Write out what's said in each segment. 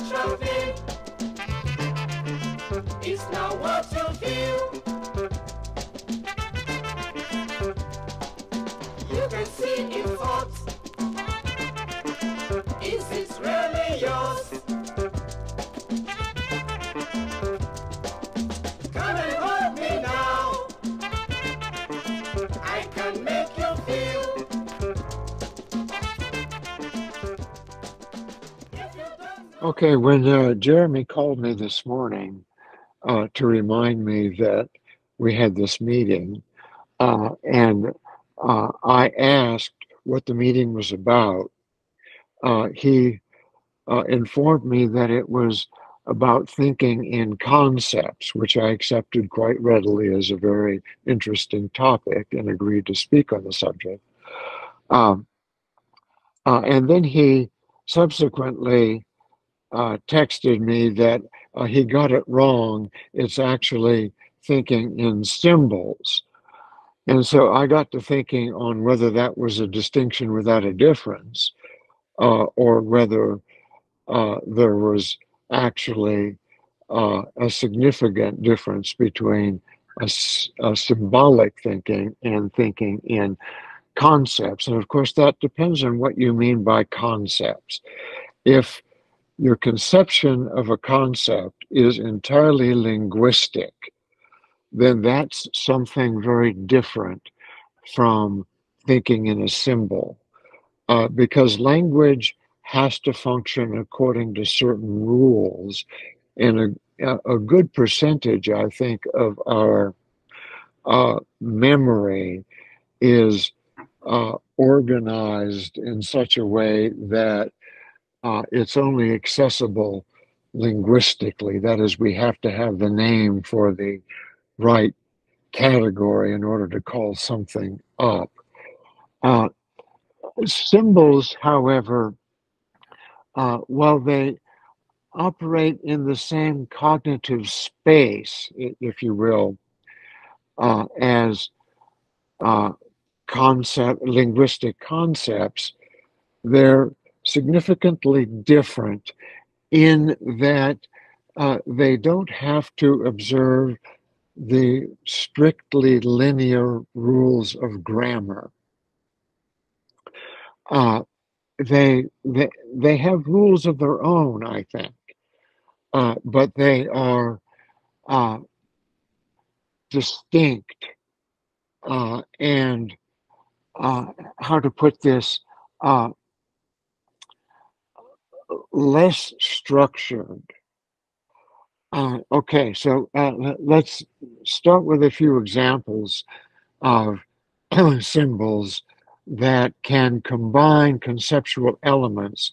extra thing is not what you feel. You can see in thoughts. Is it really yours? Come and hold me now. I can make you feel. Okay, when Jeremy called me this morning to remind me that we had this meeting, and I asked what the meeting was about, he informed me that it was about thinking in concepts, which I accepted quite readily as a very interesting topic and agreed to speak on the subject. And then he subsequently texted me that he got it wrong. It's actually thinking in symbols. And so I got to thinking on whether that was a distinction without a difference, or whether there was actually a significant difference between a symbolic thinking and thinking in concepts. And of course, that depends on what you mean by concepts. If your conception of a concept is entirely linguistic, then that's something very different from thinking in a symbol, because language has to function according to certain rules, and a good percentage, I think, of our memory is organized in such a way that it's only accessible linguistically. That is, we have to have the name for the right category in order to call something up. Symbols, however, while they operate in the same cognitive space, if you will, as linguistic concepts, they're significantly different in that they don't have to observe the strictly linear rules of grammar. They have rules of their own, I think, but they are distinct and how to put this, less structured. Okay, so let's start with a few examples of symbols that can combine conceptual elements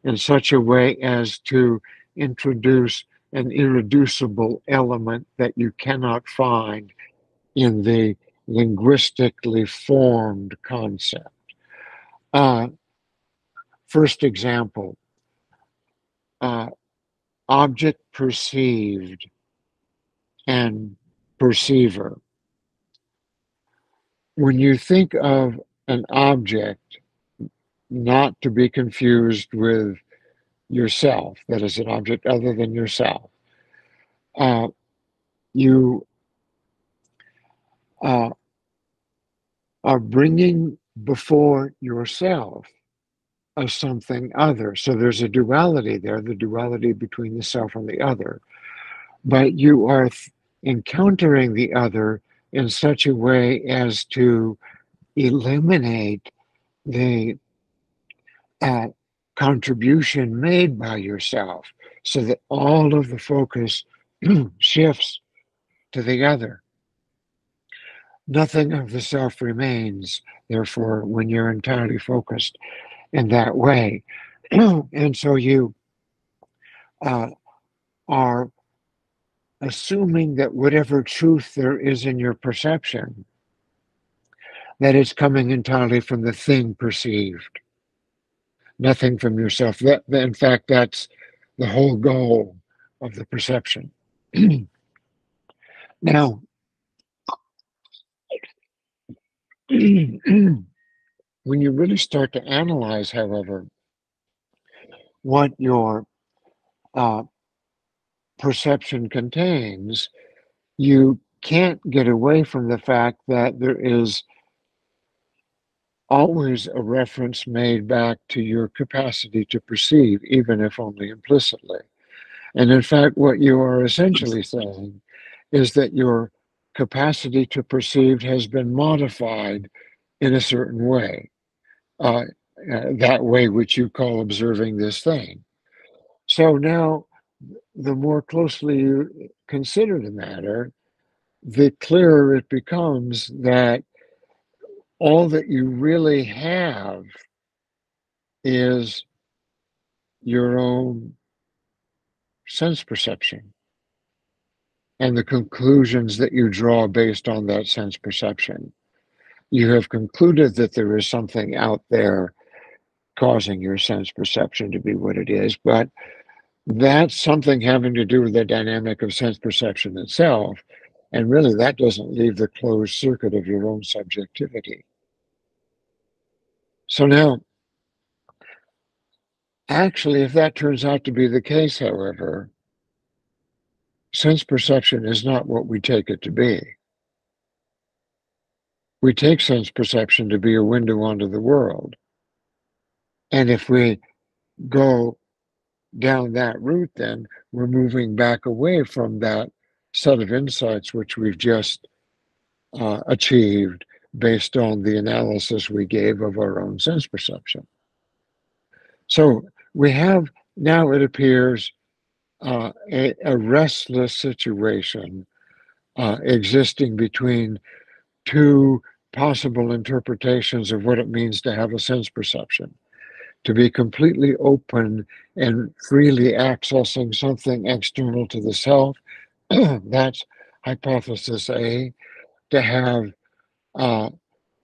in such a way as to introduce an irreducible element that you cannot find in the linguistically formed concept. First example, object perceived and perceiver. When you think of an object, not to be confused with yourself, that is an object other than yourself, you are bringing before yourself as something other. So there's a duality there, the duality between the self and the other. But you are encountering the other in such a way as to eliminate the contribution made by yourself, so that all of the focus shifts to the other. Nothing of the self remains, therefore, when you're entirely focused in that way. And so you are assuming that whatever truth there is in your perception, that it's coming entirely from the thing perceived, nothing from yourself. In fact, that's the whole goal of the perception. Now, when you really start to analyze, however, what your uh, perception contains, you can't get away from the fact that there is always a reference made back to your capacity to perceive, even if only implicitly. And in fact, what you are essentially saying is that your capacity to perceive has been modified in a certain way, that way which you call observing this thing. So now, the more closely you consider the matter, the clearer it becomes that all that you really have is your own sense perception and the conclusions that you draw based on that sense perception. You have concluded that there is something out there causing your sense perception to be what it is, but that's something having to do with the dynamic of sense perception itself. And really, that doesn't leave the closed circuit of your own subjectivity. So now, actually, if that turns out to be the case, however, sense perception is not what we take it to be. We take sense perception to be a window onto the world. And if we go down that route, then we're moving back away from that set of insights which we've just achieved based on the analysis we gave of our own sense perception. So we have now, it appears, a restless situation existing between two possible interpretations of what it means to have a sense perception. To be completely open and freely accessing something external to the self, that's hypothesis A. To have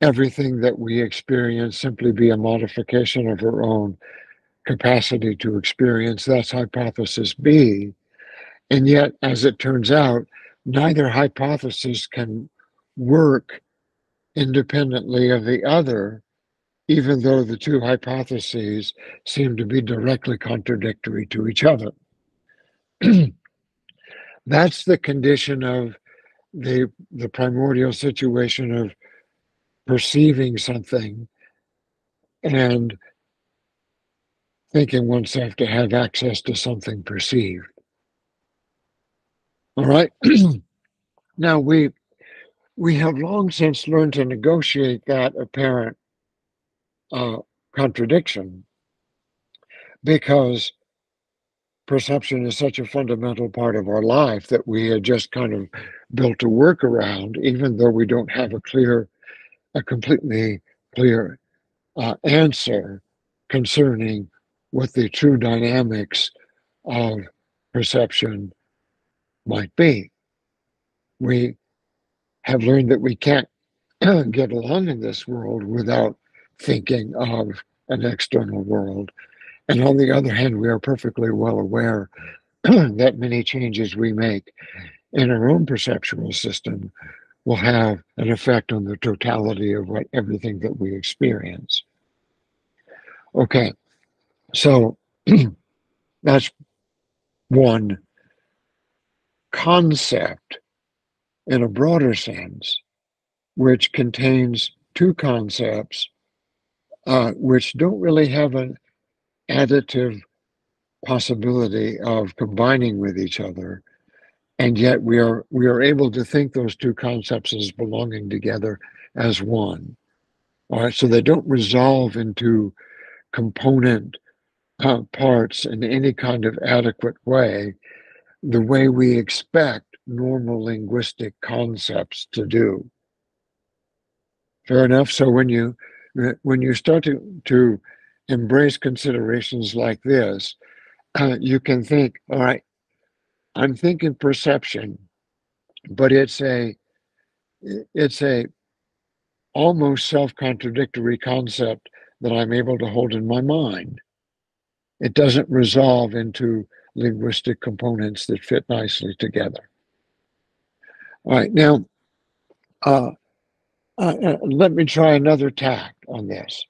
everything that we experience simply be a modification of our own capacity to experience, that's hypothesis B. And yet, as it turns out, neither hypothesis can work independently of the other, even though the two hypotheses seem to be directly contradictory to each other. That's the condition of the primordial situation of perceiving something and thinking oneself to have access to something perceived. All right. Now we have long since learned to negotiate that apparent contradiction, because perception is such a fundamental part of our life that we had just kind of built a workaround, even though we don't have a completely clear answer concerning what the true dynamics of perception might be. We have learned that we can't get along in this world without thinking of an external world. And on the other hand, we are perfectly well aware that many changes we make in our own perceptual system will have an effect on the totality of everything that we experience. Okay, so that's one concept in a broader sense, which contains two concepts which don't really have an additive possibility of combining with each other, and yet we are able to think those two concepts as belonging together as one. All right, so they don't resolve into component parts in any kind of adequate way, the way we expect normal linguistic concepts to do. Fair enough. So when you start to embrace considerations like this, you can think, all right, I'm thinking perception, but it's a almost self-contradictory concept that I'm able to hold in my mind. It doesn't resolve into linguistic components that fit nicely together. All right, now let me try another tack on this.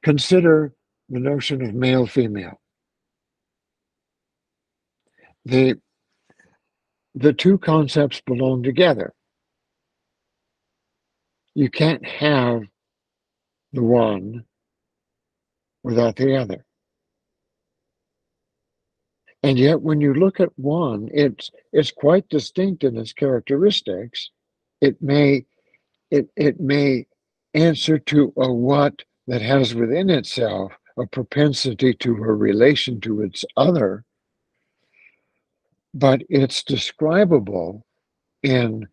Consider the notion of male-female. the the two concepts belong together. You can't have the one without the other. And yet when you look at one, it's quite distinct in its characteristics. It may it may answer to a what that has within itself a propensity to a relation to its other, but it's describable in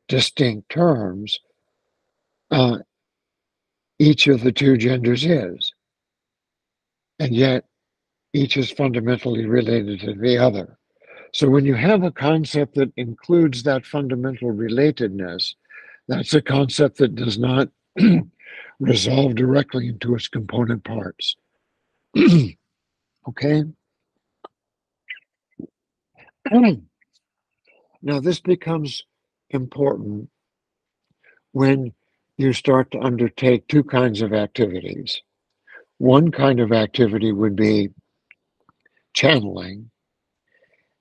distinct terms. Uh, each of the two genders is, and yet each is fundamentally related to the other. So when you have a concept that includes that fundamental relatedness, that's a concept that does not resolve directly into its component parts. Okay? Now, this becomes important when you start to undertake two kinds of activities. One kind of activity would be channeling,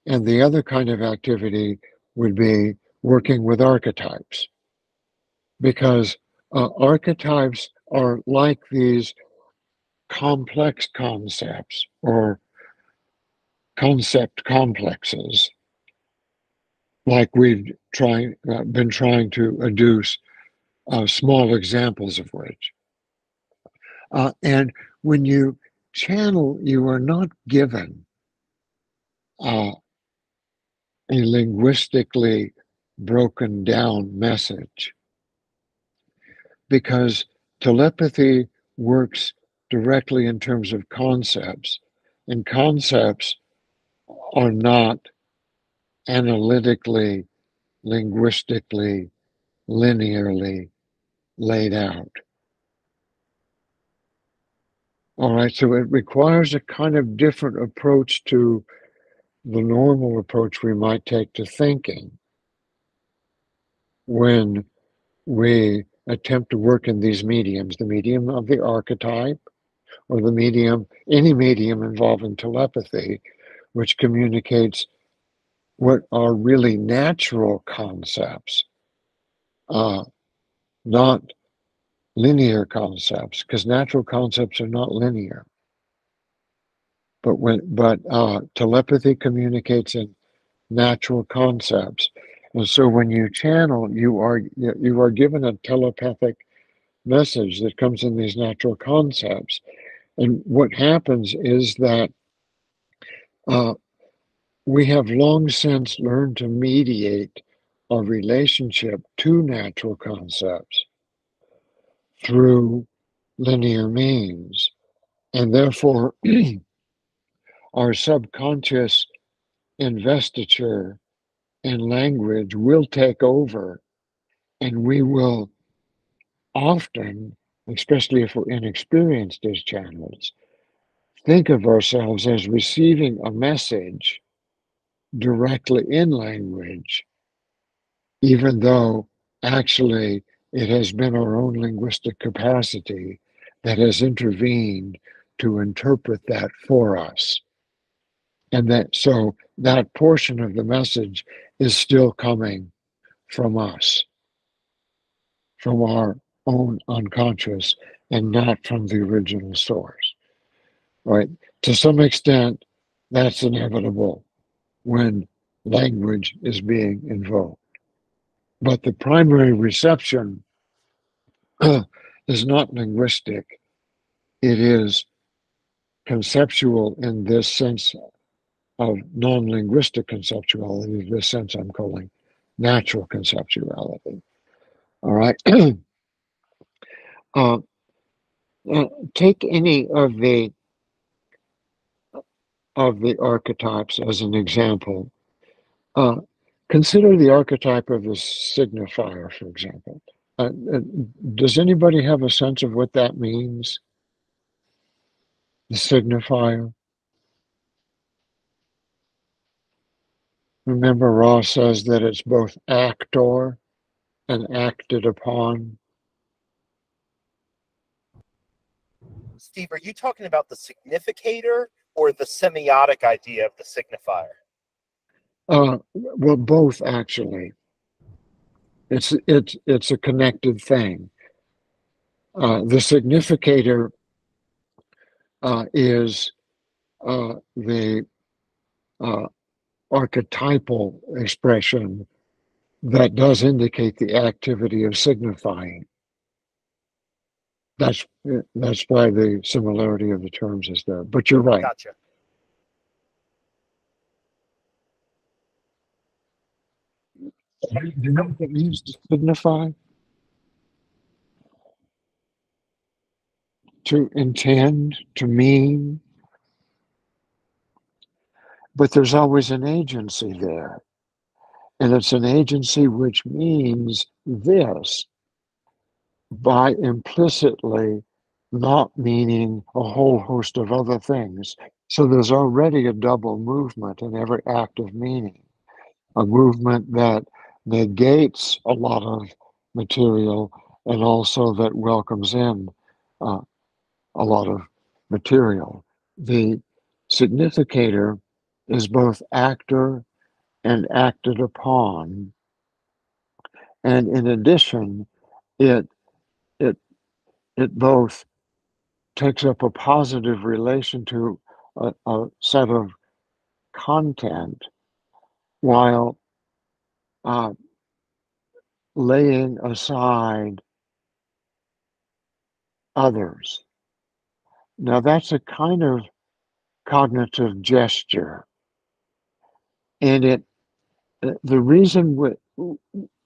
and the other kind of activity would be working with archetypes, because archetypes are like these complex concepts or concept complexes, like we've been trying to adduce small examples of which. And when you channel, you are not given a linguistically broken down message, because telepathy works directly in terms of concepts, and concepts are not analytically, linguistically, linearly laid out. All right, so it requires a kind of different approach to the normal approach we might take to thinking when we attempt to work in these mediums, the medium of the archetype, or the medium, any medium involving telepathy, which communicates what are really natural concepts, not linear concepts, because natural concepts are not linear. But telepathy communicates in natural concepts, and so when you channel, you are given a telepathic message that comes in these natural concepts. And what happens is that uh, we have long since learned to mediate our relationship to natural concepts through linear means. And therefore, our subconscious investiture in language will take over, and we will often, especially if we're inexperienced as channels, think of ourselves as receiving a message directly in language, even though actually it has been our own linguistic capacity that has intervened to interpret that for us. And that portion of the message is still coming from us, from our own unconscious, and not from the original source. Right? To some extent, that's inevitable when language is being invoked. But the primary reception is not linguistic, it is conceptual in this sense of non linguistic conceptuality, this sense I'm calling natural conceptuality. All right. uh, take any of the archetypes as an example. Uh, consider the archetype of the signifier, for example. Does anybody have a sense of what that means? The signifier. Remember, Ross says that it's both actor and acted upon. Steve, are you talking about the significator or the semiotic idea of the signifier? Well, both actually. It's a connected thing. The significator is the uh, archetypal expression that does indicate the activity of signifying. That's that's why the similarity of the terms is there. But you're right. Gotcha. Do you know what it means to signify? To intend, to mean, but there's always an agency there. And it's an agency which means this by implicitly not meaning a whole host of other things. So there's already a double movement in every act of meaning, a movement that negates a lot of material and also that welcomes in uh, a lot of material. The significator is both actor and acted upon, and in addition, it it it both takes up a positive relation to a set of content while uh, laying aside others. Now, that's a kind of cognitive gesture, and the reason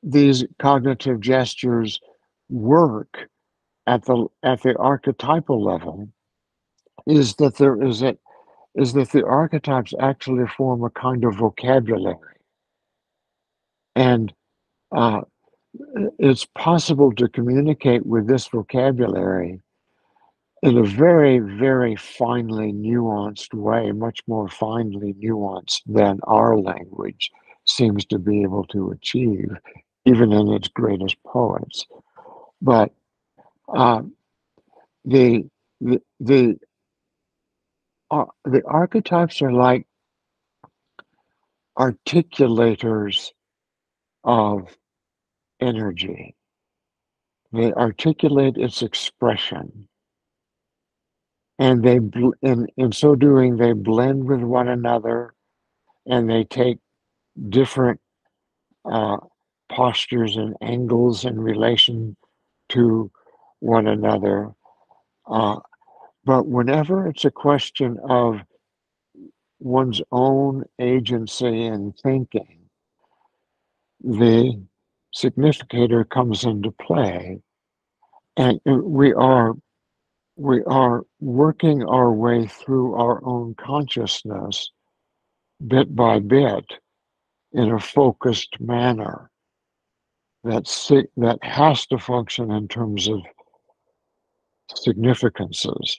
these cognitive gestures work at the archetypal level is that the archetypes actually form a kind of vocabulary, and uh, it's possible to communicate with this vocabulary in a very, very finely nuanced way, much more finely nuanced than our language seems to be able to achieve, even in its greatest poets. But uh, the the the, the archetypes are like articulators of energy. They articulate its expression, and in so doing they blend with one another, and they take different uh, postures and angles in relation to one another. Uh, but whenever it's a question of one's own agency and thinking, the significator comes into play, and we are working our way through our own consciousness bit by bit in a focused manner that has to function in terms of significances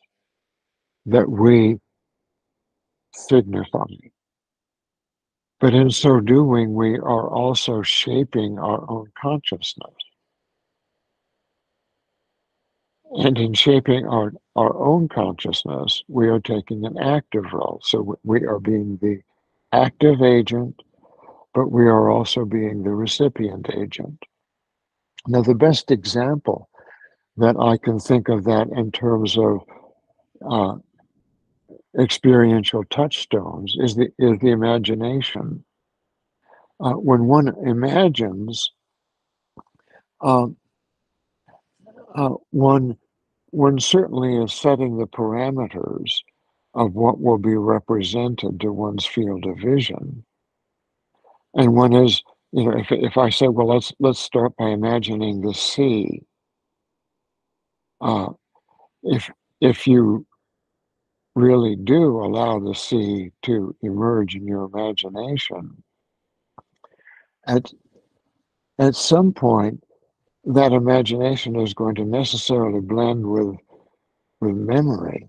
that we signify. But in so doing, we are also shaping our own consciousness. And in shaping our own consciousness, we are taking an active role. So we are being the active agent, but we are also being the recipient agent. Now, the best example that I can think of that in terms of uh, experiential touchstones is the imagination. When one imagines, uh, one certainly is setting the parameters of what will be represented to one's field of vision, and one is, if I say, well, let's start by imagining the sea. Uh, if if you really do allow the sea to emerge in your imagination, at at some point that imagination is going to necessarily blend with memory.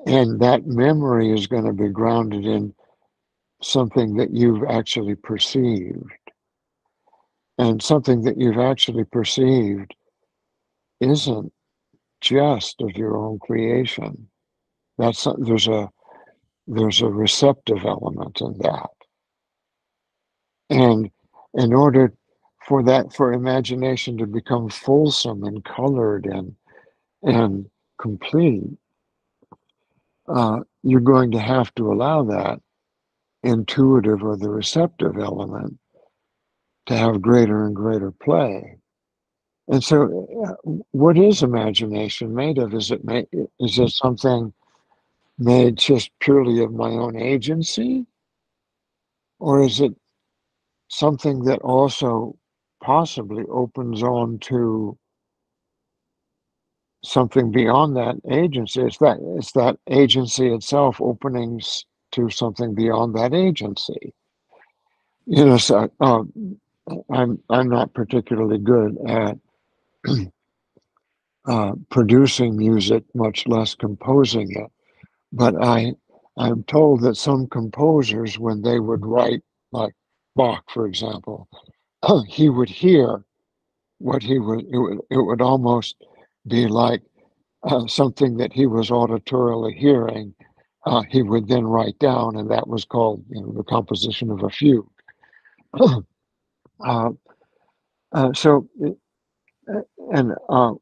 And that memory is going to be grounded in something that you've actually perceived. And something that you've actually perceived isn't just of your own creation. There's a receptive element in that. And in order for imagination to become fulsome and colored and complete, you're going to have to allow that intuitive or the receptive element to have greater and greater play. And so, what is imagination made of? Is it something made just purely of my own agency, or is it something that also possibly opens on to something beyond that agency? It's that agency itself opening to something beyond that agency. So I'm not particularly good at producing music, much less composing it. But I'm told that some composers, when they would write, like Bach, for example, he would hear what it would almost be like something that he was auditorily hearing. He would then write down, and that was called the composition of a fugue. uh, so, and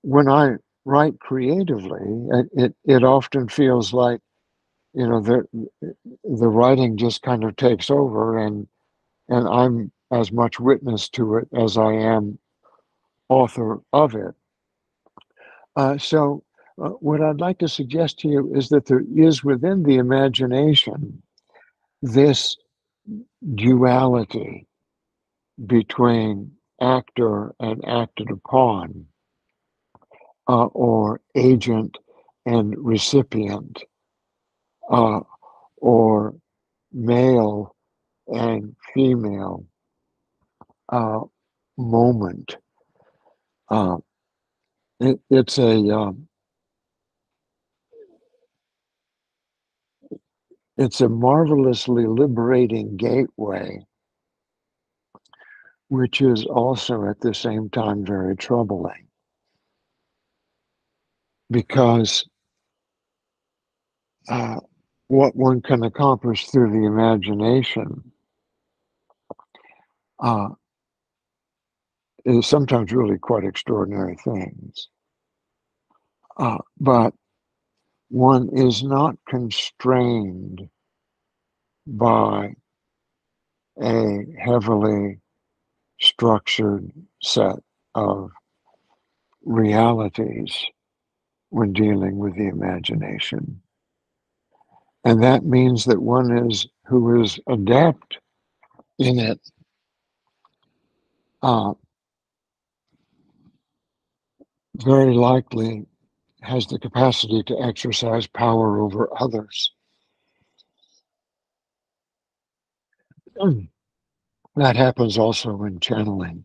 when I write creatively, it often feels like the writing just kind of takes over, and I'm as much witness to it as I am author of it. So, what I'd like to suggest to you is that there is within the imagination this duality between actor and acted upon, or agent and recipient, uh, or male and female uh, moment. Uh, it's a marvelously liberating gateway, which is also at the same time very troubling, because what one can accomplish through the imagination uh, is sometimes really quite extraordinary things. But one is not constrained by a heavily structured set of realities when dealing with the imagination. And that means that who is adept in it uh, very likely has the capacity to exercise power over others. That happens also in channeling,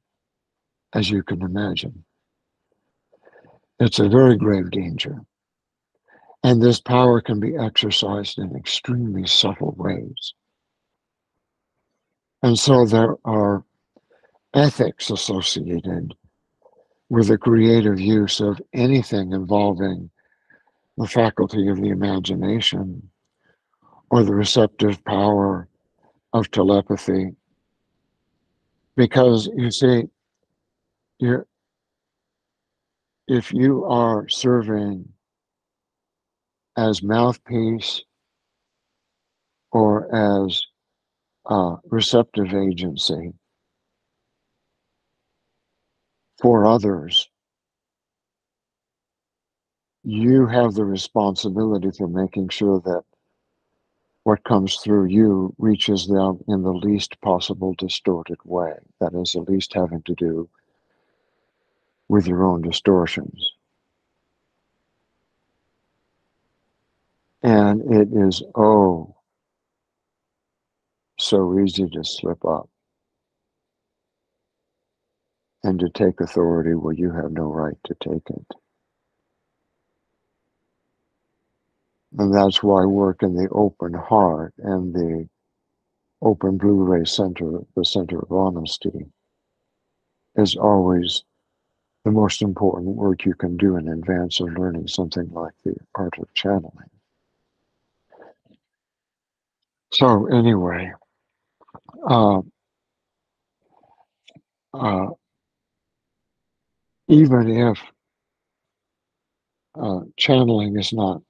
as you can imagine. It's a very grave danger. And this power can be exercised in extremely subtle ways. And so there are ethics associated with the creative use of anything involving the faculty of the imagination or the receptive power of telepathy. Because you see, you're, if you are serving as mouthpiece or as receptive agency for others, you have the responsibility for making sure that what comes through you reaches them in the least possible distorted way. That is, the least having to do with your own distortions. And it is, so easy to slip up and to take authority where you have no right to take it. And that's why work in the open heart and the open blue ray center, the center of honesty, is always the most important work you can do in advance of learning something like the art of channeling. So anyway, uh, even if channeling is not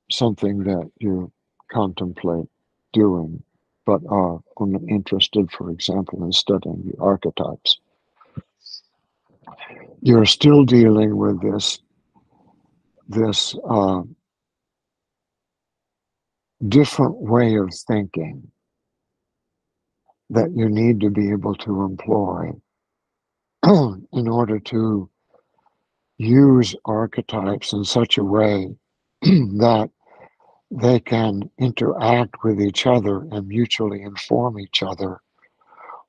something that you contemplate doing, but are only interested, for example, in studying the archetypes, you're still dealing with this different way of thinking that you need to be able to employ in order to use archetypes in such a way that they can interact with each other and mutually inform each other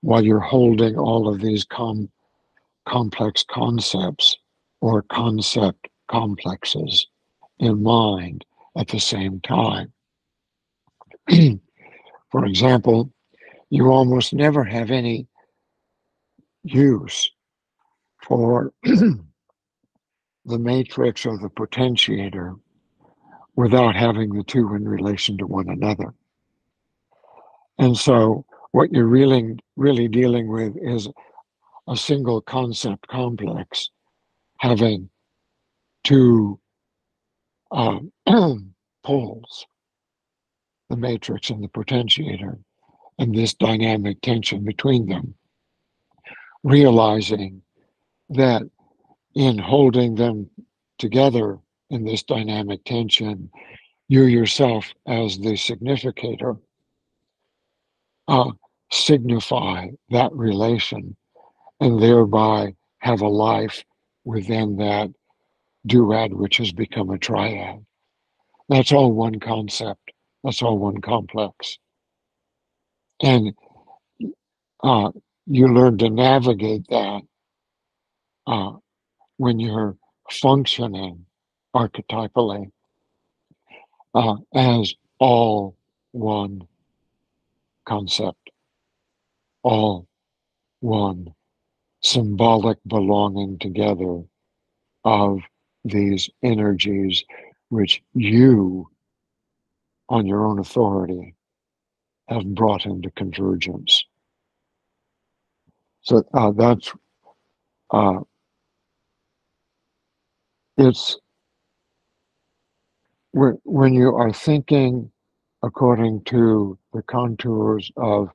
while you're holding all of these complex concepts or concept complexes in mind at the same time. For example, you almost never have any use for the matrix or the potentiator without having the two in relation to one another. And so what you're really dealing with is a single concept complex having two poles, the matrix and the potentiator, and this dynamic tension between them, realizing that in holding them together in this dynamic tension, you yourself as the significator signify that relation and thereby have a life within that duad, which has become a triad. That's all one concept. That's all one complex. And you learn to navigate that uh, when you're functioning archetypally as all one concept, all one symbolic belonging together of these energies which you, on your own authority, have brought into convergence. So that's it's when you are thinking according to the contours of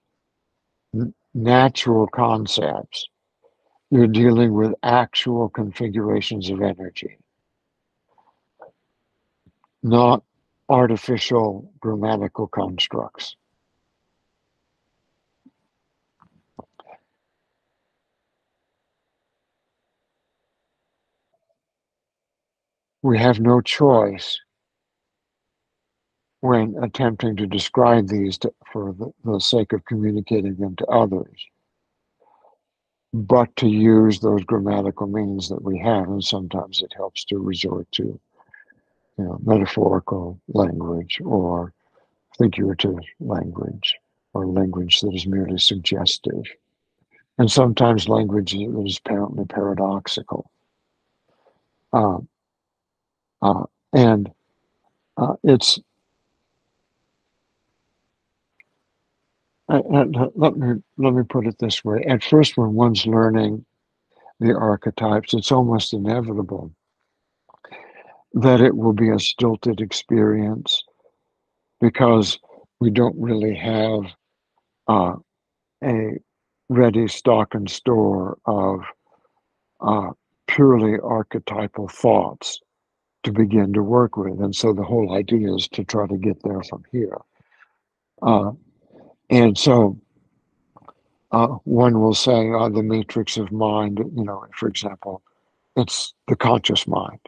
natural concepts, you're dealing with actual configurations of energy, not artificial grammatical constructs. We have no choice when attempting to describe these for the sake of communicating them to others, but to use those grammatical means that we have. And sometimes it helps to resort to metaphorical language or figurative language or language that is merely suggestive. And sometimes language that is apparently paradoxical. Uh, and it's let me put it this way. At first, when one's learning the archetypes, it's almost inevitable that it will be a stilted experience because we don't really have a ready stock and store of purely archetypal thoughts to begin to work with. And so the whole idea is to try to get there from here. And so one will say, the matrix of mind, for example, it's the conscious mind.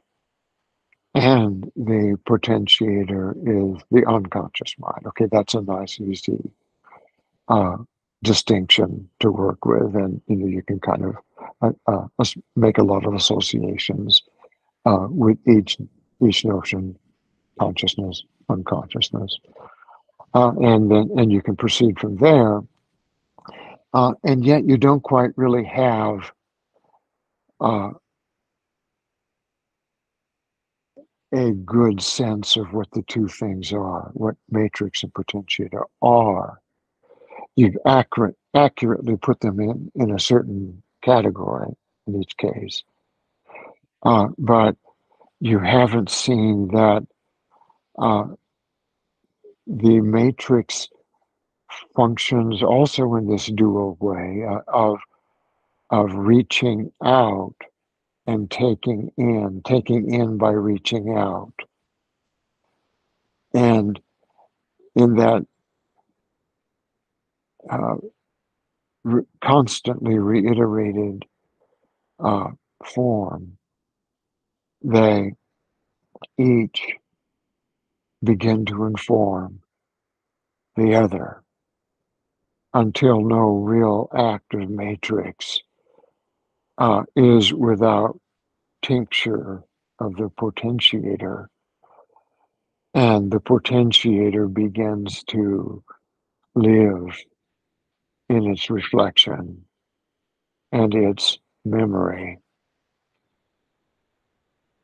And the potentiator is the unconscious mind. Okay, that's a nice, easy distinction to work with. And, you can kind of make a lot of associations with each notion, consciousness, unconsciousness. And you can proceed from there. And yet you don't quite really have a good sense of what the two things are, what matrix and potentiator are. You've accurately put them in a certain category in each case. But you haven't seen that the matrix functions also in this dual way of reaching out and taking in by reaching out. And in that constantly reiterated form, they each begin to inform the other until no real active matrix is without tincture of the potentiator, and the potentiator begins to live in its reflection and its memory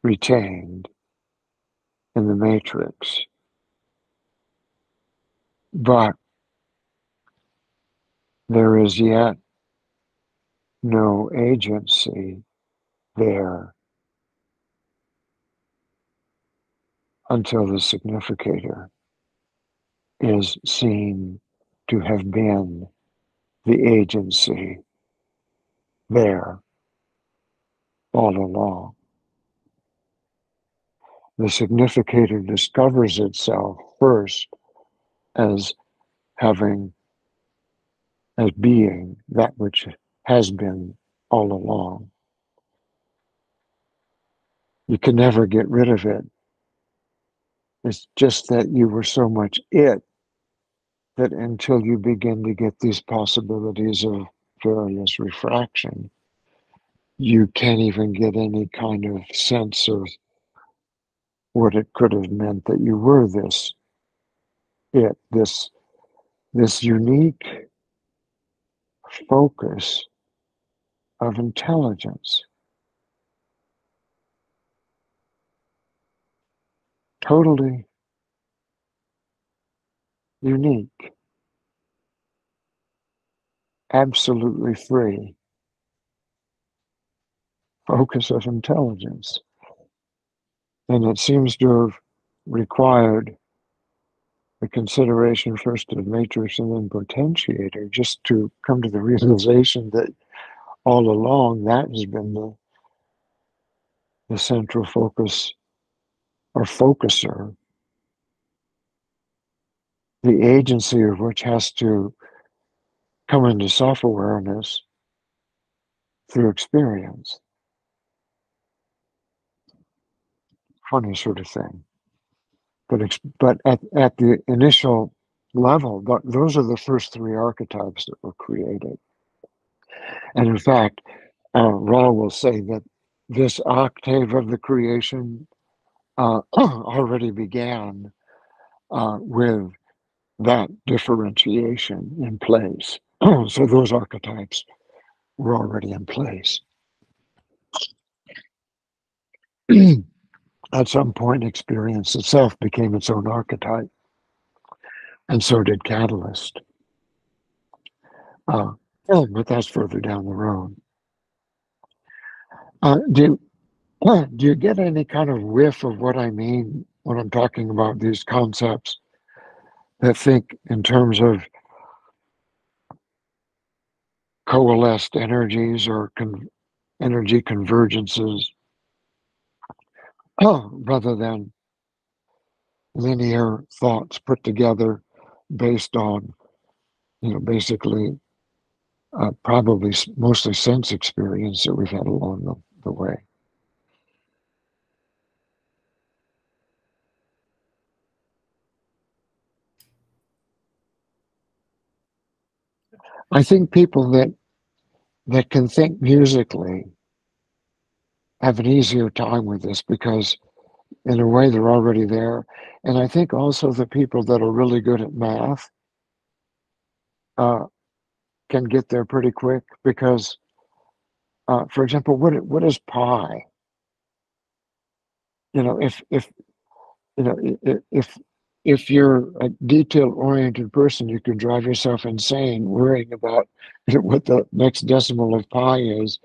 retained in the matrix. But there is yet no agency there until the significator is seen to have been the agency there all along. The significator discovers itself first as being that which has been all along. You can never get rid of it. It's just that you were so much it that until you begin to get these possibilities of various refraction, you can't even get any kind of sense of what it could have meant that you were this it, this unique focus of intelligence, totally unique, absolutely free focus of intelligence. And it seems to have required the consideration first of matrix and then potentiator just to come to the realization that all along that has been the central focus or focuser, the agency of which has to come into self-awareness through experience. Funny sort of thing. But at the initial level, those are the first three archetypes that were created. And in fact, Ra will say that this octave of the creation already began with that differentiation in place. So those archetypes were already in place. At some point, experience itself became its own archetype, and so did Catalyst. But that's further down the road. Do you get any kind of whiff of what I mean when I'm talking about these concepts that think in terms of coalesced energies or energy convergences rather than linear thoughts put together based on, basically probably mostly sense experience that we've had along the way? I think people that can think musically have an easier time with this because in a way they're already there. And I think also the people that are really good at math can get there pretty quick because, for example, what is pi? If if you're a detail-oriented person, you can drive yourself insane worrying about what the next decimal of pi is.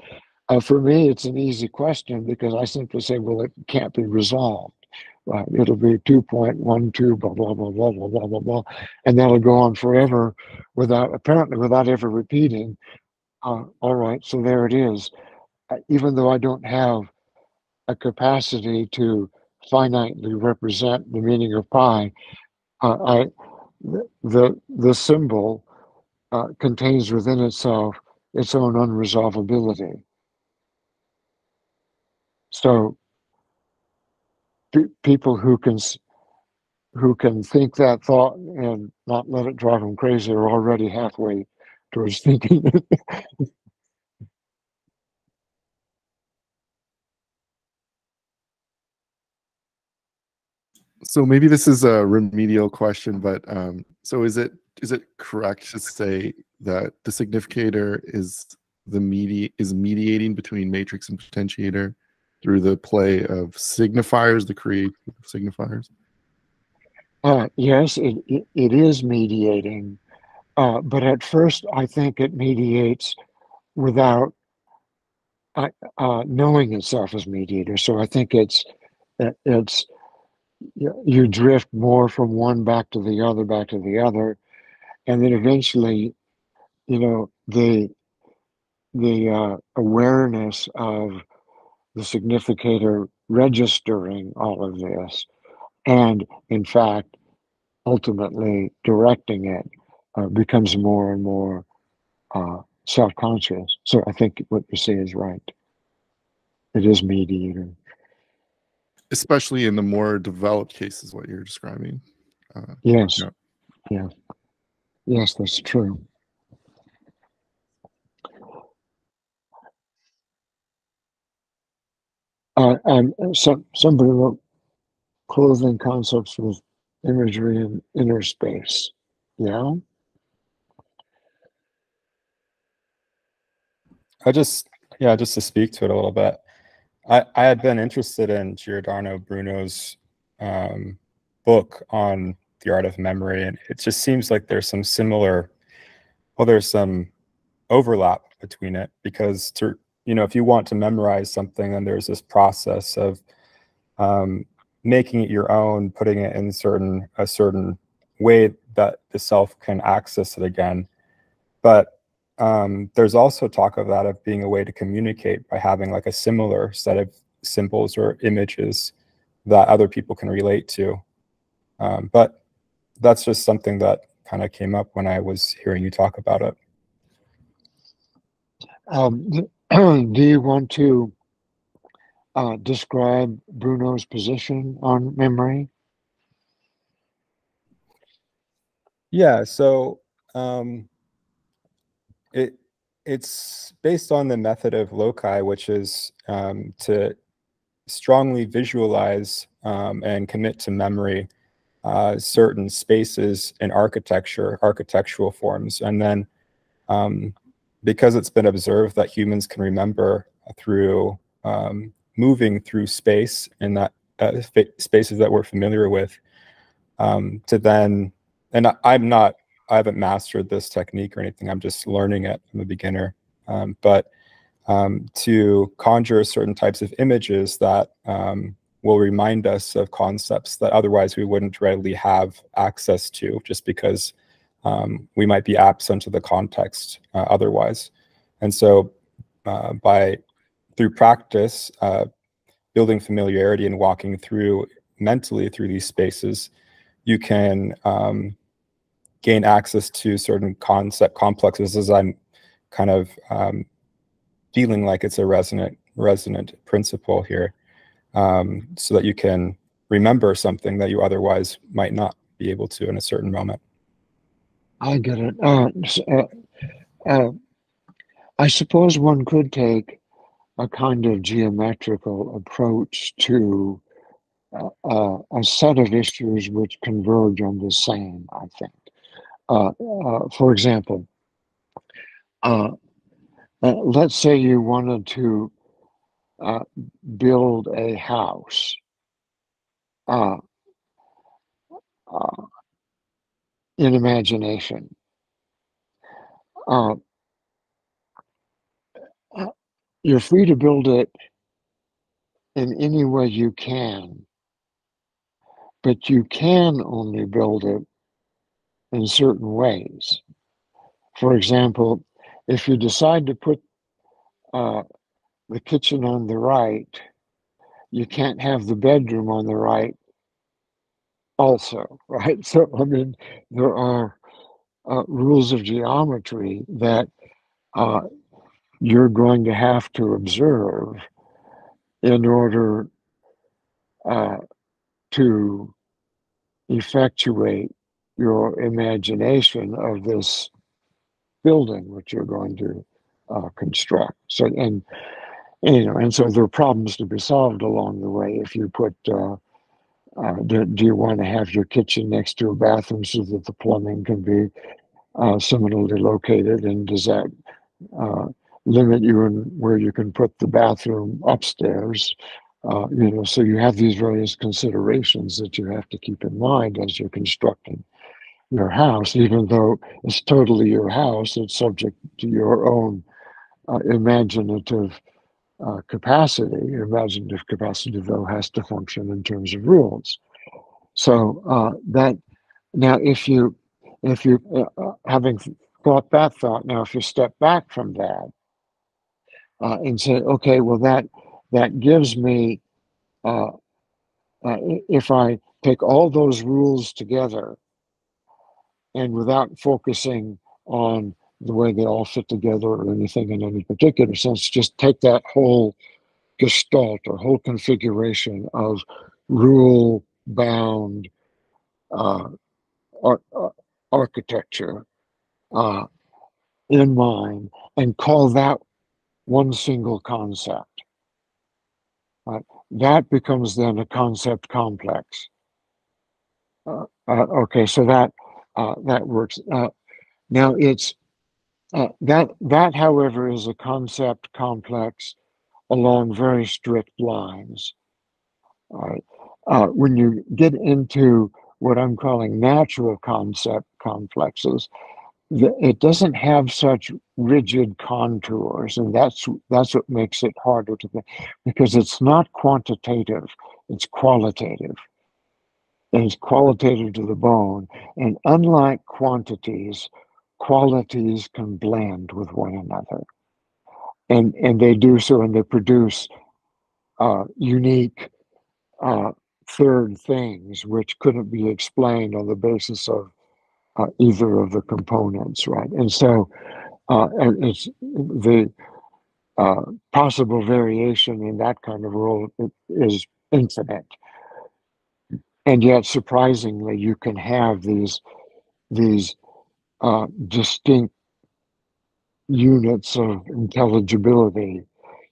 For me, it's an easy question because I simply say, well, it can't be resolved. It'll be 2.12, blah, blah, blah, blah, blah, blah, blah, blah. And that'll go on forever apparently without ever repeating. All right, so there it is. Even though I don't have a capacity to finitely represent the meaning of pi, I the symbol contains within itself its own unresolvability. So people who can think that thought and not let it drive them crazy are already halfway towards thinking it. So maybe this is a remedial question, but so is it correct to say that the significator is mediating between matrix and potentiator through the play of signifiers, the creation of signifiers? Yes, it is mediating, but at first I think it mediates without knowing itself as mediator. So I think it's you drift more from one back to the other, and then eventually, the awareness of the significator registering all of this, and in fact, ultimately directing it, becomes more and more self-conscious. So I think what you say is right. It is mediator. Especially in the more developed cases, what you're describing. Yes. Yeah. Yeah. Yes, that's true. And somebody wrote clothing concepts with imagery in inner space. Yeah. just to speak to it a little bit. I had been interested in Giordano Bruno's book on the art of memory, and it just seems like there's some overlap between it, because if you want to memorize something, then there's this process of making it your own, putting it in a certain way that the self can access it again. But there's also talk of that of being a way to communicate by having like a similar set of symbols or images that other people can relate to. But that's just something that kind of came up when I was hearing you talk about it. Do you want to describe Bruno's position on memory? Yeah, so it's based on the method of loci, which is to strongly visualize and commit to memory certain spaces in architectural forms. And then because it's been observed that humans can remember through moving through space in that spaces that we're familiar with, to then, and I haven't mastered this technique or anything, I'm just learning it. I'm a beginner. But to conjure certain types of images that will remind us of concepts that otherwise we wouldn't readily have access to, just because we might be absent of the context otherwise. And so through practice, building familiarity and walking mentally through these spaces, you can gain access to certain concept complexes, as I'm kind of feeling like it's a resonant principle here, so that you can remember something that you otherwise might not be able to in a certain moment. I get it. I suppose one could take a kind of geometrical approach to a set of issues which converge on the same, I think. For example, let's say you wanted to build a house. uh, in imagination. Uh, you're free to build it in any way you can, but you can only build it in certain ways. For example, if you decide to put the kitchen on the right, you can't have the bedroom on the right also, right? So, I mean, there are rules of geometry that uh, you're going to have to observe in order to effectuate your imagination of this building which you're going to construct. So, and and so there are problems to be solved along the way. If you put, do you want to have your kitchen next to a bathroom so that the plumbing can be similarly located, and does that limit you in where you can put the bathroom upstairs? So you have these various considerations that you have to keep in mind as you're constructing your house. Even though it's totally your house, it's subject to your own imaginative capacity. Your imaginative capacity, though, has to function in terms of rules. So that now, if you having thought that thought, now if you step back from that and say, okay, well that gives me, if I take all those rules together and without focusing on the way they all fit together or anything in any particular sense, just take that whole gestalt or whole configuration of rule bound uh, architecture in mind and call that one single concept. Right? That becomes then a concept complex. Okay, so that works. Now it's that, however, is a concept complex along very strict lines. All right. When you get into what I'm calling natural concept complexes, it doesn't have such rigid contours, and that's what makes it harder to think, because it's not quantitative, it's qualitative, and it's qualitative to the bone. And unlike quantities, qualities can blend with one another, and they do so, and they produce unique third things which couldn't be explained on the basis of either of the components, right? And so and it's the possible variation in that kind of role is infinite, and yet surprisingly, you can have these distinct units of intelligibility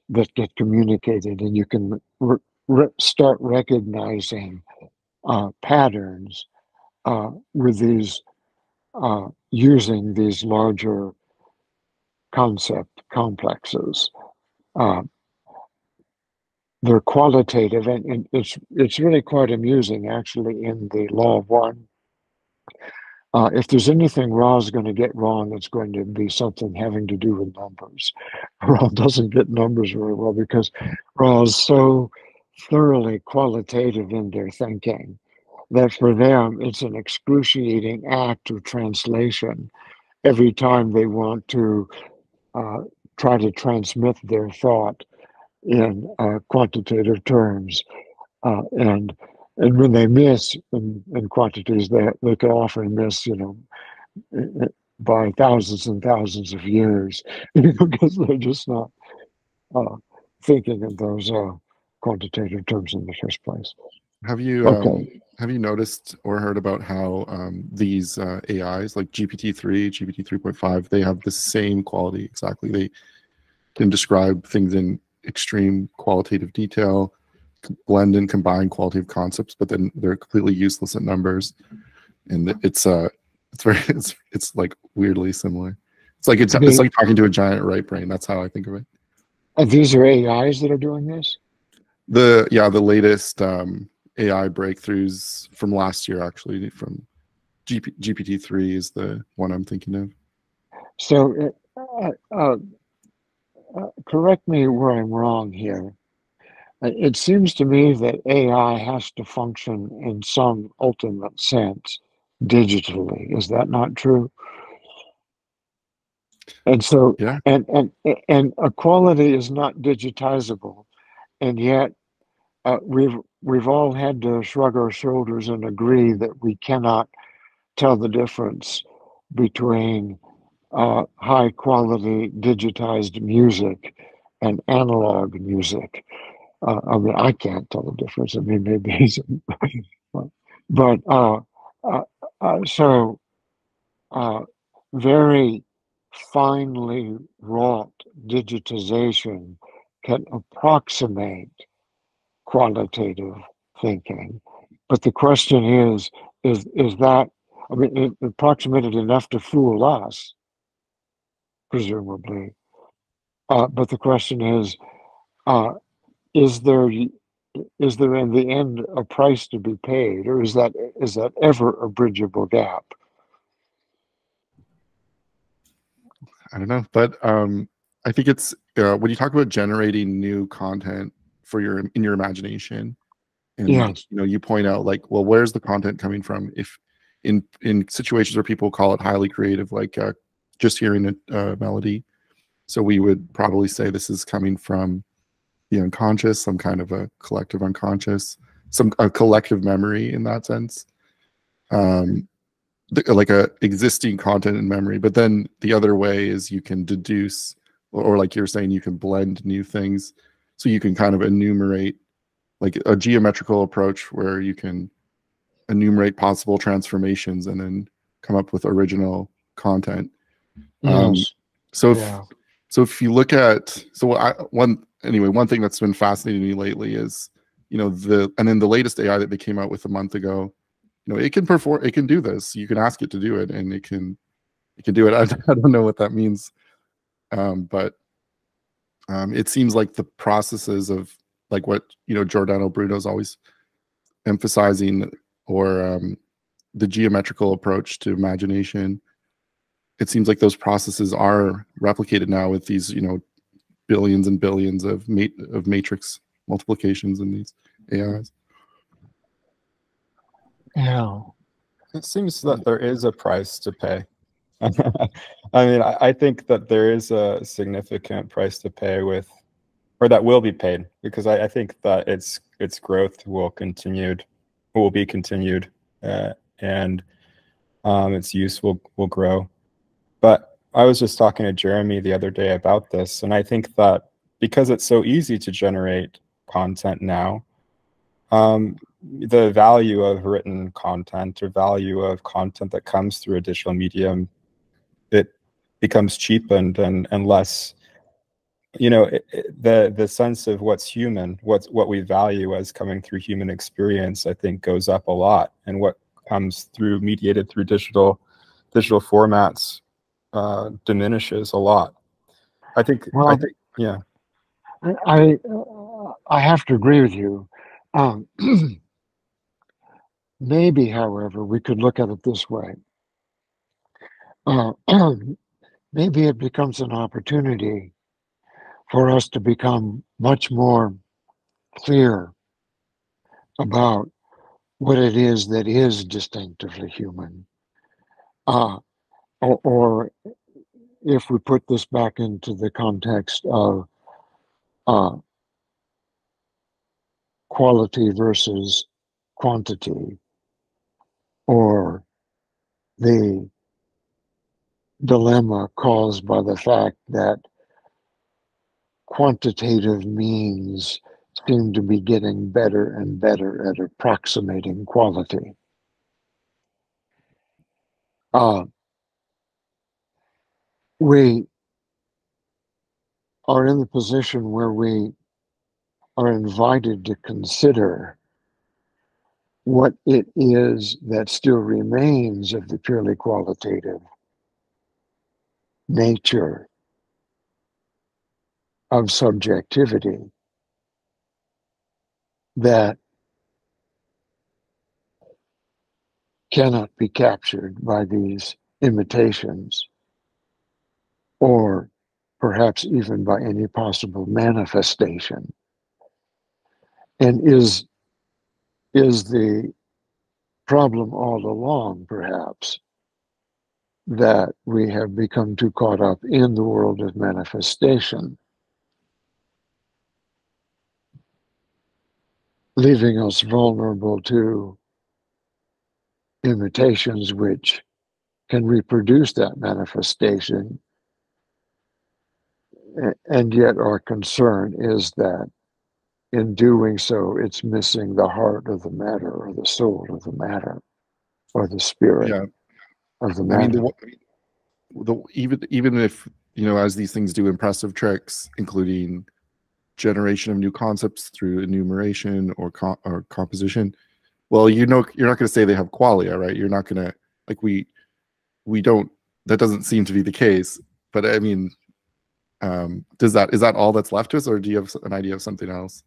that get communicated, and you can start recognizing patterns with these using these larger concept complexes. They're qualitative, and it's really quite amusing, actually, in the law of one. If there's anything Ra is going to get wrong, it's going to be something having to do with numbers. Ra doesn't get numbers very well because Ra is so thoroughly qualitative in their thinking that for them it's an excruciating act of translation every time they want to try to transmit their thought in quantitative terms. And when they miss in quantities, they can often miss, by thousands and thousands of years, because they're just not thinking in those quantitative terms in the first place. Have you noticed or heard about how these AIs like GPT-3, GPT 3.5, they have the same quality exactly? They can describe things in extreme qualitative detail, blend and combine qualitative concepts, but then they're completely useless at numbers. And it's like weirdly similar. It's like talking to a giant right brain. That's how I think of it. These are AIs that are doing this? The latest AI breakthroughs from last year, actually, from GPT-3 is the one I'm thinking of. So, correct me where I'm wrong here. It seems to me that AI has to function in some ultimate sense digitally. Is that not true? And so, Yeah. and equality is not digitizable, and yet we've all had to shrug our shoulders and agree that we cannot tell the difference between high quality digitized music and analog music. I mean, I can't tell the difference. I mean, maybe he's, but so very finely wrought digitization can approximate qualitative thinking. But the question is that, I mean, it approximated enough to fool us, presumably. But the question uh, is there is there in the end a price to be paid, or is that ever a bridgeable gap? I don't know, but I think it's when you talk about generating new content for in your imagination, and Yes. you point out like, well, where's the content coming from? If in situations where people call it highly creative, like just hearing a melody, so we would probably say this is coming from the unconscious, some kind of a collective unconscious, a collective memory in that sense. Like a existing content in memory. But then the other way is you can deduce, or like you're saying, you can blend new things. So you can kind of enumerate, like a geometrical approach where you can enumerate possible transformations and then come up with original content. Yes. So Yeah. if you look at, one thing that's been fascinating to me lately is, and then the latest AI that they came out with a month ago, it can do this. You can ask it to do it, and it can do it. I don't know what that means, but it seems like the processes of like what Giordano Bruno is always emphasizing, or the geometrical approach to imagination. It seems like those processes are replicated now with these billions and billions of matrix multiplications in these AIs. Yeah. It seems that there is a price to pay. I mean, I think that there is a significant price to pay or that will be paid, because I think that its growth will be continued, and its use will grow. But I was just talking to Jeremy the other day about this, and I think that because it's so easy to generate content now, the value of written content, or value of content that comes through a digital medium, it becomes cheapened and less, the sense of what's human, what we value as coming through human experience, I think goes up a lot, and what comes mediated through digital formats diminishes a lot. I think, yeah. I have to agree with you. Maybe, however, we could look at it this way. Maybe it becomes an opportunity for us to become much more clear about what it is that is distinctively human. Or if we put this back into the context of quality versus quantity, or the dilemma caused by the fact that quantitative means seem to be getting better and better at approximating quality. We are in the position where we are invited to consider what it is that still remains of the purely qualitative nature of subjectivity that cannot be captured by these imitations, or perhaps even by any possible manifestation. And is the problem all along, perhaps, that we have become too caught up in the world of manifestation, leaving us vulnerable to imitations which can reproduce that manifestation. And yet our concern is that in doing so, it's missing the heart of the matter, or the soul of the matter, or the spirit Yeah. of the I mean, matter. even if, you know, as these things do impressive tricks, including generation of new concepts through enumeration or composition, well, you know, you're not going to say they have qualia, right? You're not going to, like, we don't, that doesn't seem to be the case. But I mean, is that all that's left to us, or do you have an idea of something else?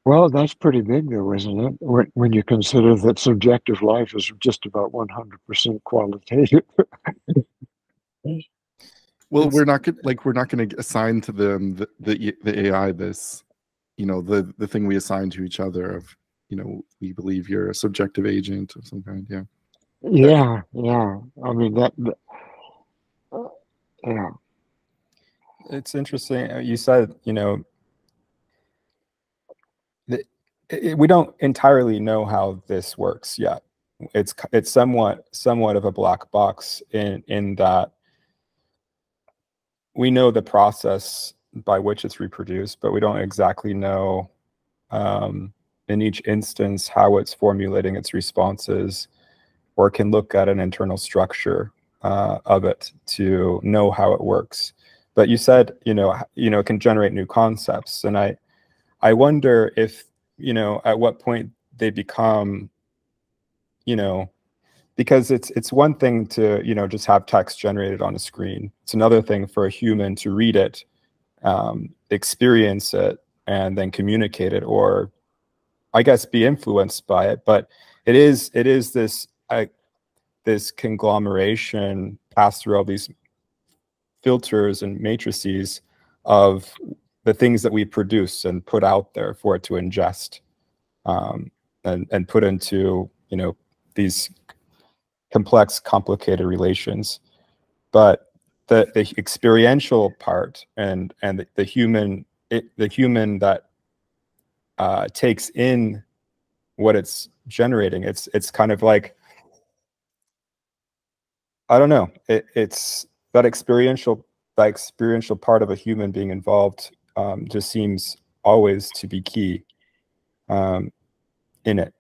Well, that's pretty big, though, isn't it? When you consider that subjective life is just about 100% qualitative. Well, we're not going to assign to them the AI this, you know, the thing we assign to each other of, you know, we believe you're a subjective agent of some kind. Yeah. Yeah. I mean yeah. It's interesting. You said, you know, we don't entirely know how this works yet. It's somewhat of a black box in that we know the process by which it's reproduced, but we don't exactly know in each instance how it's formulating its responses, or can look at an internal structure of it to know how it works. But you said, you know, it can generate new concepts, and I wonder if, you know, at what point they become, you know, because it's one thing to, you know, just have text generated on a screen. It's another thing for a human to read it, experience it, and then communicate it, or I guess be influenced by it. But it is this conglomeration passed through all these filters and matrices of the things that we produce and put out there for it to ingest, and put into, you know, these complex, complicated relations. But the experiential part and the human that takes in what it's generating, it's kind of like, I don't know, it's that experiential part of a human being involved just seems always to be key in it.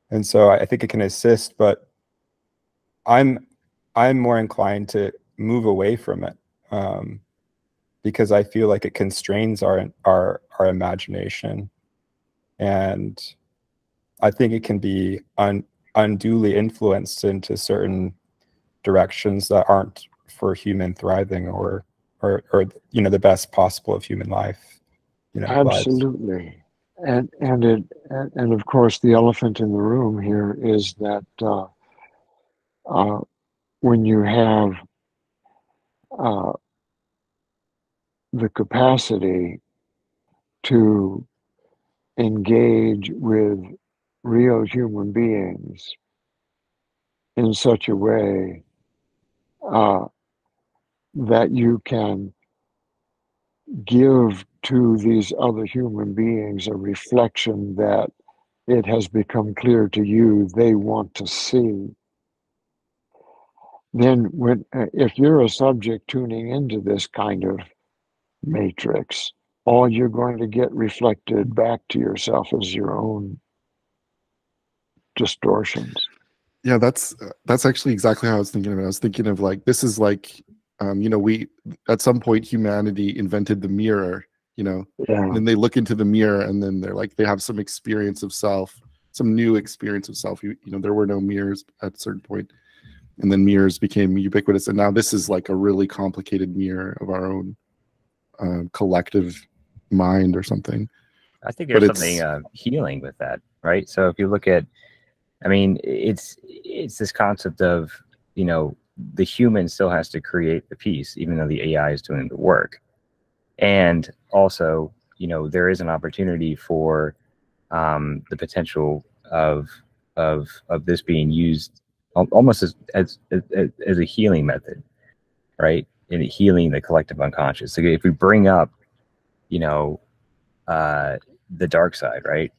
And so I think it can assist, but I'm more inclined to move away from it because I feel like it constrains our imagination, and I think it can be unduly influenced into certain directions that aren't for human thriving or you know, the best possible of human life. You know, Absolutely. And of course, the elephant in the room here is that when you have the capacity to engage with real human beings in such a way that you can give to these other human beings a reflection that it has become clear to you they want to see, then if you're a subject tuning into this kind of matrix, all you're going to get reflected back to yourself is your own distortions. Yeah, that's actually exactly how I was thinking of it. I was thinking of, like, this is like, you know, we at some point humanity invented the mirror, you know, and then they look into the mirror and then they're like, they have some experience of self, some new experience of self. You know, there were no mirrors at a certain point, and then mirrors became ubiquitous, and now this is like a really complicated mirror of our own collective mind or something. I think there's something healing with that, right? So if you look at I mean, it's this concept of, you know, the human still has to create the piece, even though the AI is doing the work. And also, you know, there is an opportunity for the potential of this being used almost as a healing method, right? In healing the collective unconscious. So if we bring up, you know, the dark side, right,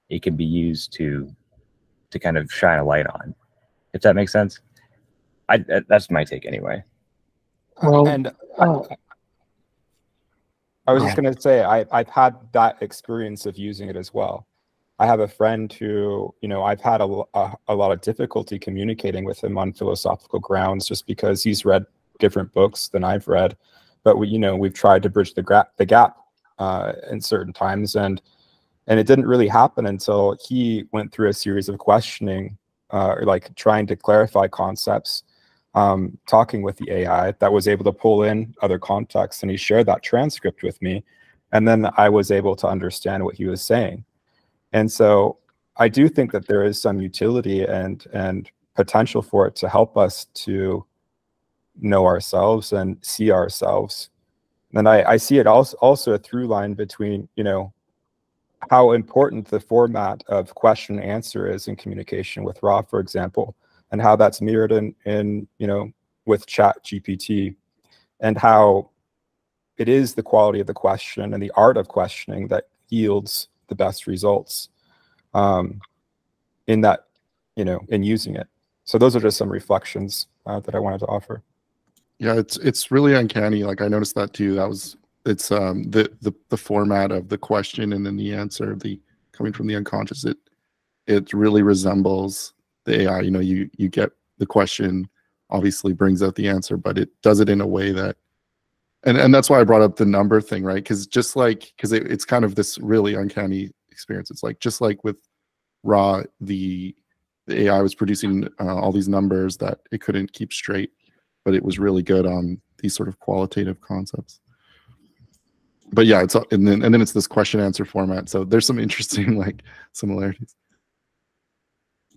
it can be used to kind of shine a light on, if that makes sense. That's my take anyway. Well, And I was just going to say, I've had that experience of using it as well. I have a friend who, you know, I've had a lot of difficulty communicating with him on philosophical grounds, just because he's read different books than I've read. But you know, we've tried to bridge the gap in certain times, and it didn't really happen until he went through a series of questioning, like trying to clarify concepts, talking with the AI that was able to pull in other contexts, and he shared that transcript with me, and then I was able to understand what he was saying. And so I do think that there is some utility and potential for it to help us to know ourselves and see ourselves. And I see it also a through line between, you know, how important the format of question and answer is in communication with Ra, for example, and how that's mirrored in you know, with Chat GPT, and how it is the quality of the question and the art of questioning that yields the best results in that, you know, in using it. So those are just some reflections that I wanted to offer. Yeah, it's really uncanny. Like I noticed that too. It's the format of the question and then the answer, the coming from the unconscious. It really resembles the AI. You know, you get the question, obviously brings out the answer, but it does it in a way that, and that's why I brought up the number thing, right? Because it's kind of this really uncanny experience. It's like, just like with Ra, the AI was producing all these numbers that it couldn't keep straight, but it was really good on these sort of qualitative concepts. But yeah, and then it's this question answer format. So there's some interesting like similarities.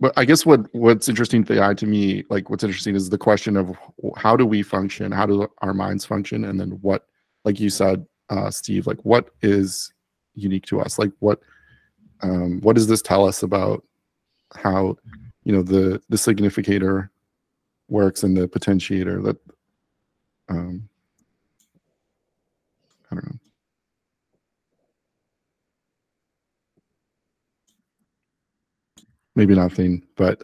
But I guess what's interesting to the AI, to me, like what's interesting is the question of how do we function, how do our minds function, and then what, like you said, Steve, like what is unique to us, like what does this tell us about how, you know, the significator works and the potentiator, that I don't know. Maybe nothing, but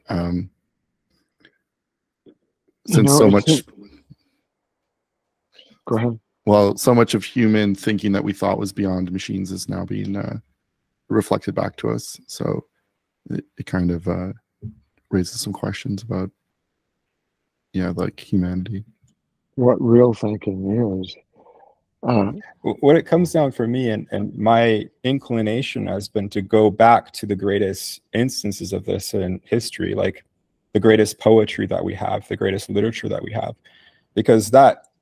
since so much, go ahead. Well, so much of human thinking that we thought was beyond machines is now being reflected back to us. So it kind of raises some questions about, yeah, like humanity. What real thinking is. What it comes down for me, and my inclination has been to go back to the greatest instances of this in history, like the greatest poetry that we have, the greatest literature that we have, because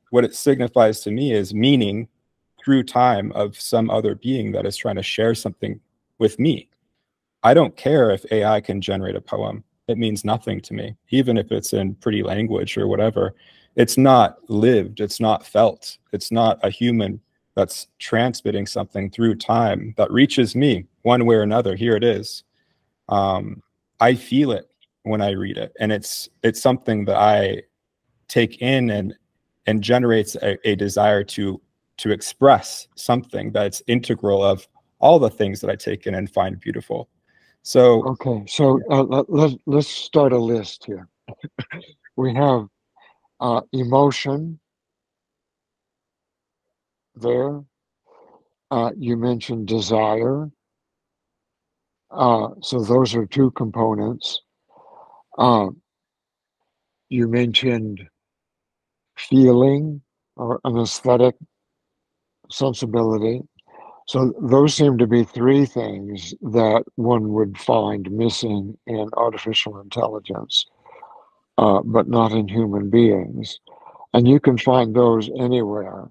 what it signifies to me is meaning through time of some other being that is trying to share something with me. I don't care if AI can generate a poem. It means nothing to me, even if it's in pretty language or whatever. It's not lived, it's not felt. It's not a human that's transmitting something through time that reaches me one way or another. Here it is. I feel it when I read it, and it's something that I take in and generates a desire to express something that's integral of all the things that I take in and find beautiful. So okay, so let's start a list here. We have emotion there. You mentioned desire. So those are two components. You mentioned feeling or an aesthetic sensibility. So those seem to be three things that one would find missing in artificial intelligence, but not in human beings. And you can find those anywhere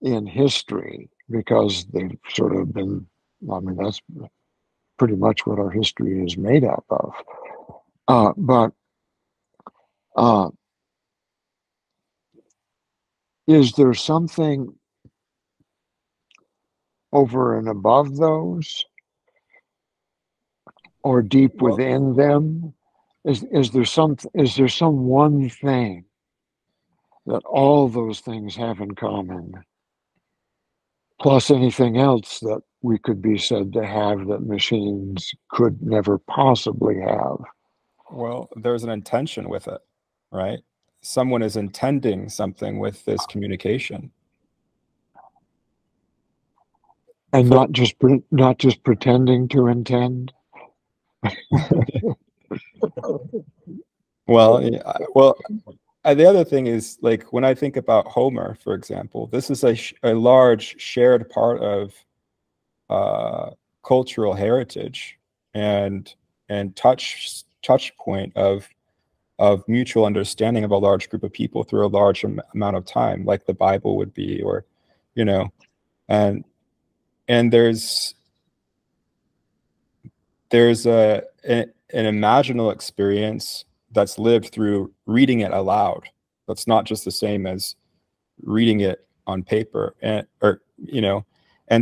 in history, because they've sort of been, I mean, that's pretty much what our history is made up of. But is there something over and above those, or deep within them? Is there some one thing that all those things have in common, plus anything else that we could be said to have that machines could never possibly have? Well, there's an intention with it, right? Someone is intending something with this communication. And not just pretending to intend. Well, the other thing is, like, when I think about Homer, for example, this is a large shared part of cultural heritage and touch point of mutual understanding of a large group of people through a large amount of time, like the Bible would be, or, you know, and there's an imaginal experience that's lived through reading it aloud. That's not just the same as reading it on paper, and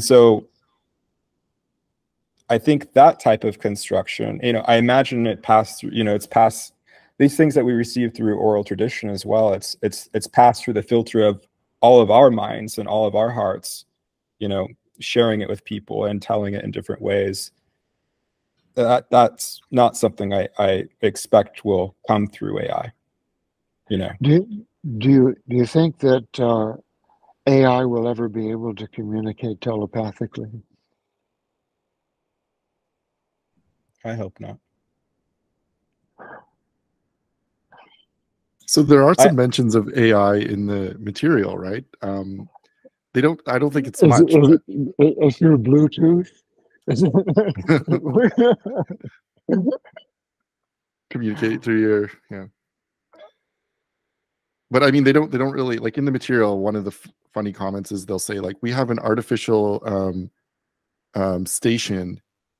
so I think that type of construction, I imagine it passed through, it's passed, these things that we receive through oral tradition as well. It's passed through the filter of all of our minds and all of our hearts, sharing it with people and telling it in different ways. That's not something I expect will come through AI. Do you think that AI will ever be able to communicate telepathically? I hope not. So there are some mentions of AI in the material, right? I don't think it's much. Is there Bluetooth? Communicate through your, but I mean, they don't really, like, in the material, one of the funny comments is they'll say, like, we have an artificial station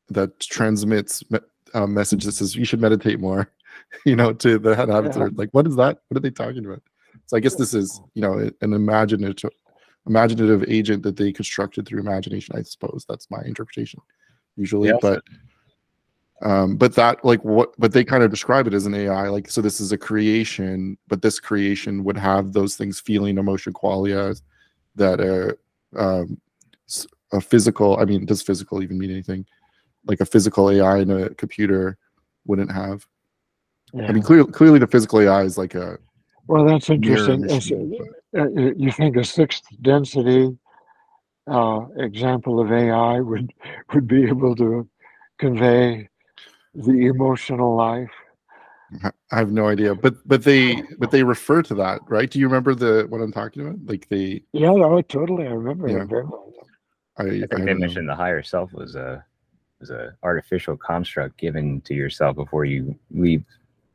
that transmits a message that says you should meditate more, to the inhabitants. Like, what is that? What are they talking about? So I guess this is, an imaginative agent that they constructed through imagination. I suppose that's my interpretation usually. Yes. But that, like, but they kind of describe it as an AI. Like, so this is a creation, but this creation would have those things, feeling, emotion, qualia, that are a physical. I mean, does physical even mean anything? Like a physical AI in a computer wouldn't have. Yeah. I mean, clearly the physical AI is like a. Well, that's interesting. You think a sixth density example of AI would be able to convey the emotional life? I have no idea, but they refer to that, right? Do you remember what I'm talking about? Like they. Yeah, no, totally. I remember it very well. I think they mentioned the higher self was a artificial construct given to yourself before you leave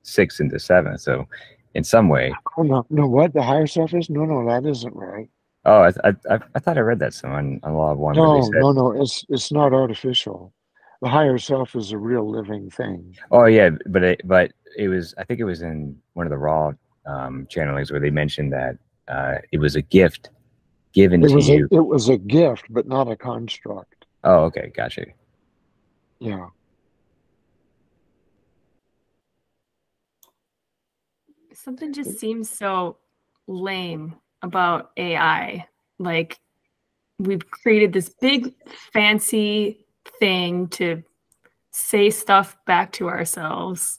6 into 7. So, in some way. Oh, no, what the higher self is? No, that isn't right. Oh, I thought I read that somewhere on Law of One. No, it's not artificial. The higher self is a real living thing. Oh yeah, but it was, I think it was in one of the Raw channelings where they mentioned that it was a gift given to you. It was a gift, but not a construct. Oh, okay, gotcha. Yeah. Something just seems so lame about AI. Like, we've created this big fancy thing to say stuff back to ourselves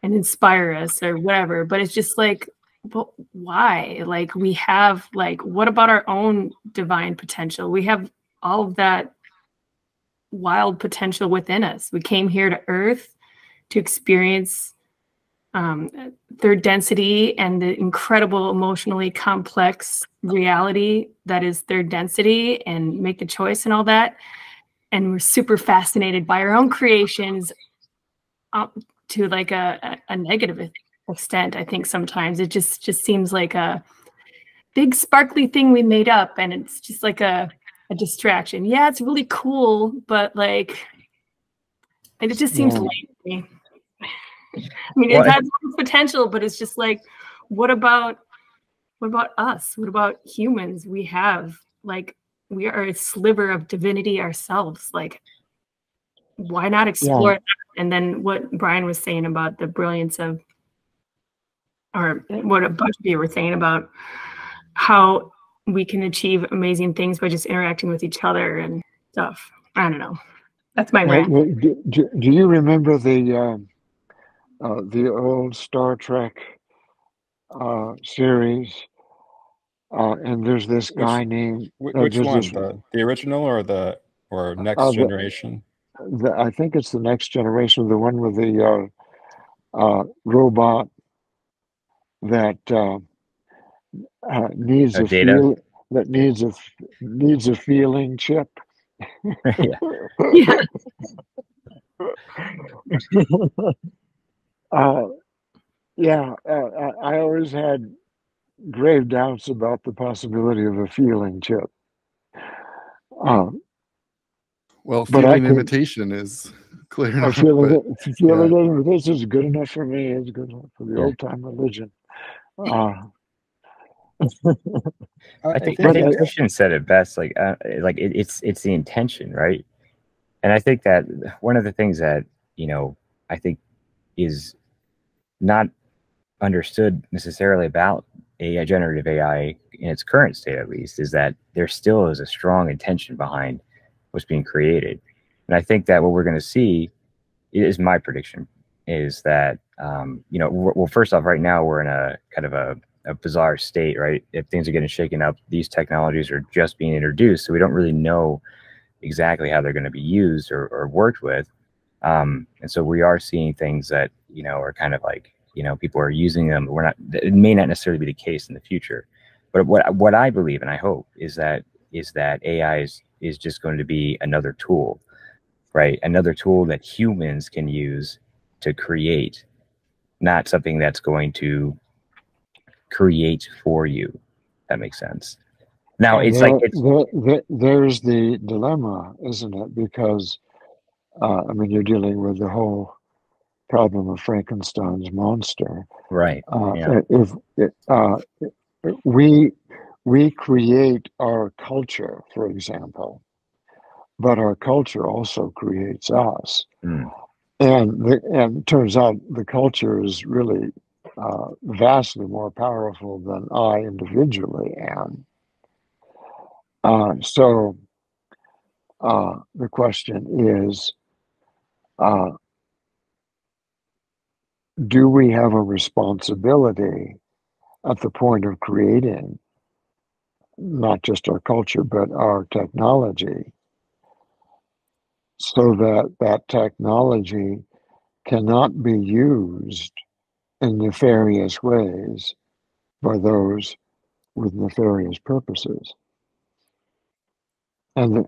and inspire us or whatever, but it's just like, but why? Like, we have, like, what about our own divine potential? We have all of that wild potential within us. We came here to Earth to experience third density and the incredible emotionally complex reality that is third density, and make the choice and all that. And we're super fascinated by our own creations to like a negative extent. I think sometimes it just seems like a big sparkly thing we made up, and it's just like a distraction. Yeah, it's really cool, but like, Like it just seems Yeah. lame to me. I mean, Well, it has potential, but it's just like, what about us? What about humans? We are a sliver of divinity ourselves. Like, why not explore that? And then what Brian was saying about the brilliance of, or what a bunch of you were saying about how we can achieve amazing things by just interacting with each other and stuff. I don't know. That's my rant. Do you remember the old Star Trek series? And there's this guy named Which there's one? this, The original or Next Generation? I think it's the Next Generation, the one with the robot that needs a Data. feel that needs a feeling chip. Yeah. Yeah. I always had grave doubts about the possibility of a feeling chip. Well, But I feeling could, imitation is clear I enough. feel But it. This is good enough for me. It's good enough for the Yeah. old time religion. I think But, Christian said it best. It's the intention, right? And I think that one of the things that I think is not understood necessarily about generative AI in its current state, at least, is that there still is a strong intention behind what's being created. And I think that what we're going to see is my prediction is that well, first off, right now we're in a kind of a bizarre state, right? If things are getting shaken up, these technologies are just being introduced, so we don't really know exactly how they're going to be used or worked with. And so we are seeing things that are kind of like people are using them. It may not necessarily be the case in the future, but what I believe and I hope is that AI is just going to be another tool, right? Another tool that humans can use to create, not something that's going to create for you. That makes sense. Now it's there's the dilemma, isn't it? Because I mean, you're dealing with the whole problem of Frankenstein's monster. right. If we create our culture, for example, but our culture also creates us. Mm. And it turns out the culture is really vastly more powerful than I individually am. So the question is, do we have a responsibility at the point of creating not just our culture, but our technology, so that that technology cannot be used in nefarious ways by those with nefarious purposes? And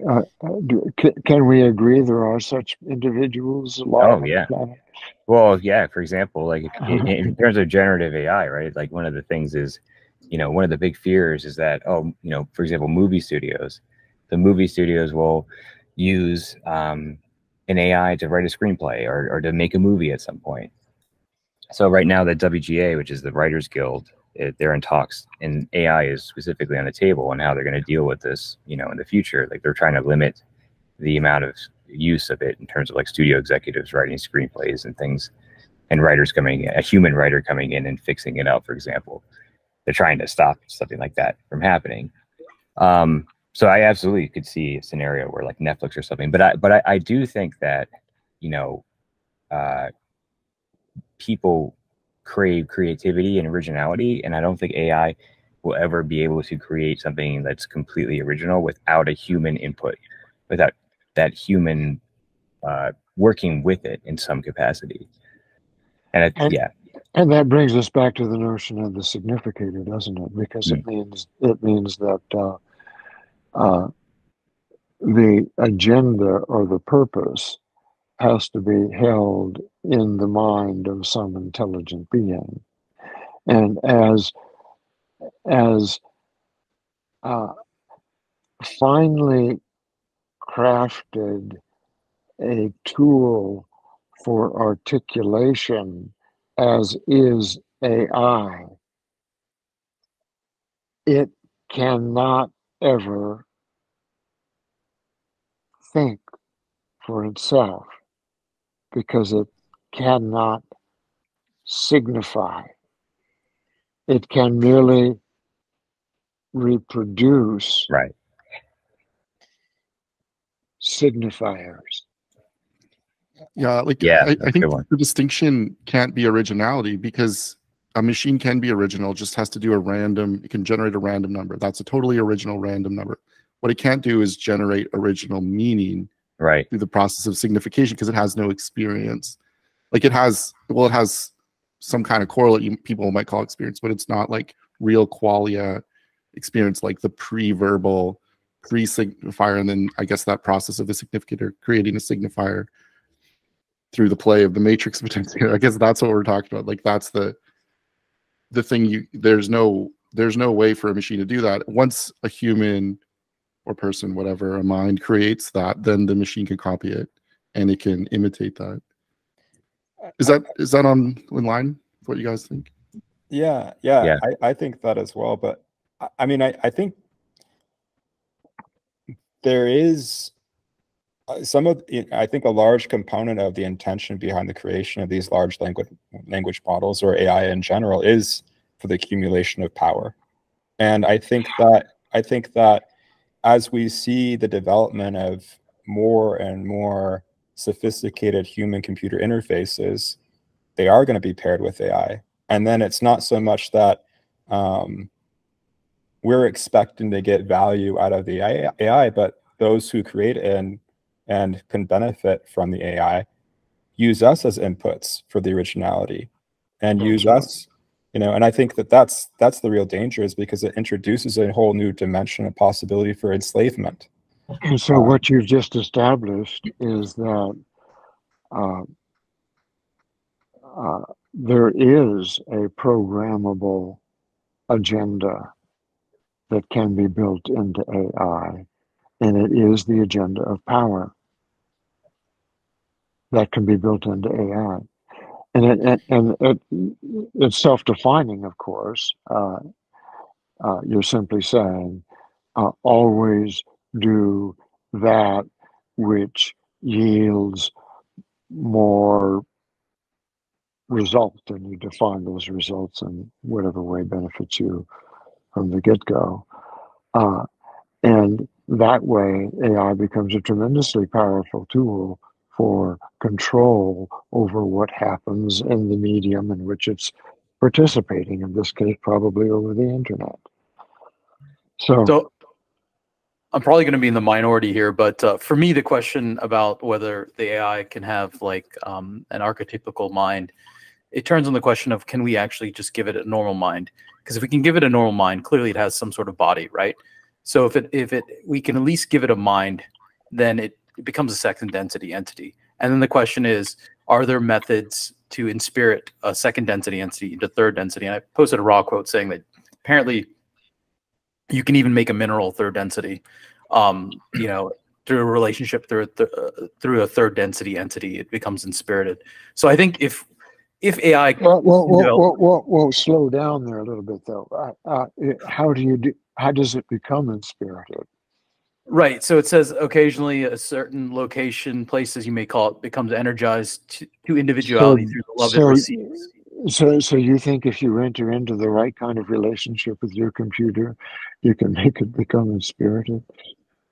can we agree there are such individuals alive on the planet? Well, yeah. For example, like in terms of generative AI, right? Like one of the things is, one of the big fears is that, for example, the movie studios will use an AI to write a screenplay or to make a movie at some point. So right now, the WGA, which is the Writers Guild, they're in talks, and AI is specifically on the table on how they're going to deal with this, in the future. Like they're trying to limit the amount of use of it in terms of like studio executives writing screenplays and things, and writers a human writer coming in and fixing it up, for example. They're trying to stop something like that from happening. So I absolutely could see a scenario where like Netflix or something, but I do think that, people crave creativity and originality, and I don't think AI will ever be able to create something that's completely original without a human input, without that human working with it in some capacity. And that brings us back to the notion of the significator, doesn't it? Because it means that the agenda or the purpose has to be held in the mind of some intelligent being, and as finely crafted a tool for articulation as is AI, it cannot ever think for itself because it cannot signify. It can merely reproduce Right. signifiers. Yeah, like Yeah, I that's a think good one. the distinction can't be originality, because a machine can be original, just has to do a random, it can generate a random number. That's a totally original random number. What it can't do is generate original meaning Right. through the process of signification, because it has no experience. Like it has, well, it has some kind of correlate people might call experience, but it's not like real qualia experience, like the pre-verbal, pre-signifier, and then I guess that process of the significator creating a signifier through the play of the matrix potentiator. I guess that's what we're talking about. Like that's the thing. There's no way for a machine to do that. Once a human or person, whatever, a mind creates that, then the machine can copy it and it can imitate that. Is that in line with what you guys think? Yeah, Yeah. I think that as well. But I mean, I think there is I think a large component of the intention behind the creation of these large language models, or AI in general, is for the accumulation of power. And I think that as we see the development of more and more sophisticated human-computer interfaces, they are going to be paired with AI. And then it's not so much that we're expecting to get value out of the AI, but those who create and can benefit from the AI use us as inputs for the originality, and use us, and I think that's the real danger, is because it introduces a whole new dimension of possibility for enslavement. And so what you've just established is that there is a programmable agenda that can be built into AI, and it is the agenda of power that can be built into AI. And it's self-defining, of course. You're simply saying, always do that which yields more result, and you define those results in whatever way benefits you from the get-go. And that way, AI becomes a tremendously powerful tool for control over what happens in the medium in which it's participating, in this case, probably over the internet. So I'm probably going to be in the minority here, but for me, the question about whether the AI can have like an archetypical mind, it turns on the question of, can we actually just give it a normal mind? Because if we can give it a normal mind, clearly it has some sort of body, right? So if we can at least give it a mind, then it becomes a second density entity. And then the question is, are there methods to inspirit a second density entity into third density? And I posted a raw quote saying that apparently you can even make a mineral third density, through a relationship through a third density entity, it becomes inspirited. So I think if AI, well, slow down there a little bit though. How does it become inspirited? Right. So it says occasionally a certain location, places you may call it, becomes energized to individuality through the love it receives. So you think if you enter into the right kind of relationship with your computer, you can make it become inspirited?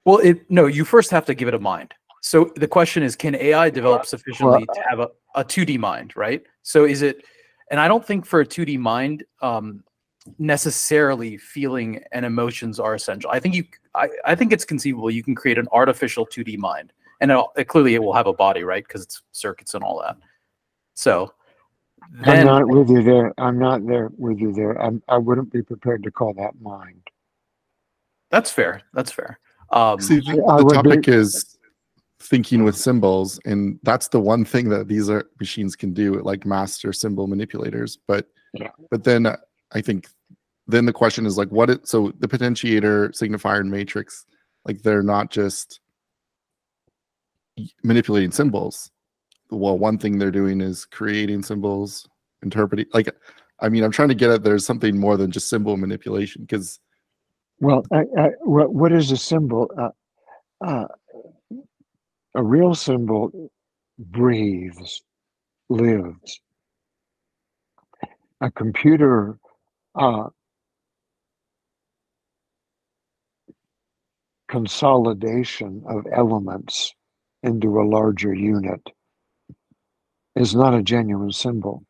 Well, no, you first have to give it a mind. So the question is, can AI develop sufficiently to have a 2D mind, right? So is it, and I don't think for a 2D mind, necessarily feeling and emotions are essential. I think it's conceivable you can create an artificial 2D mind, and clearly it will have a body, right? Because it's circuits and all that. So then, I'm not with you there. I'm not there with you there. I wouldn't be prepared to call that mind. That's fair. That's fair. See, the topic is thinking with symbols, and that's the one thing that these machines can do, like master symbol manipulators. But then I think then the question is like, so the potentiator, signifier, and matrix, like they're not just manipulating symbols. well, one thing they're doing is creating symbols, interpreting. Like, I mean, I'm trying to get at there's something more than just symbol manipulation, because Well, what is a symbol? A real symbol breathes, lives. A computer consolidation of elements into a larger unit is not a genuine symbol.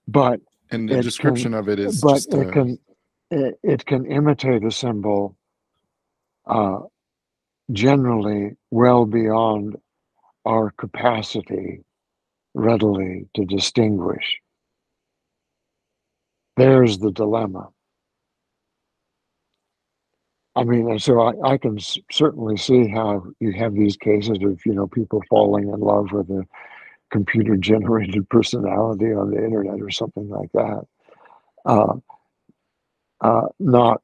But and the description of it is but just it can imitate a symbol generally well beyond our capacity readily to distinguish. There's the dilemma. I mean, and so I can certainly see how you have these cases of, you know, people falling in love with a computer generated personality on the internet or something like that. Not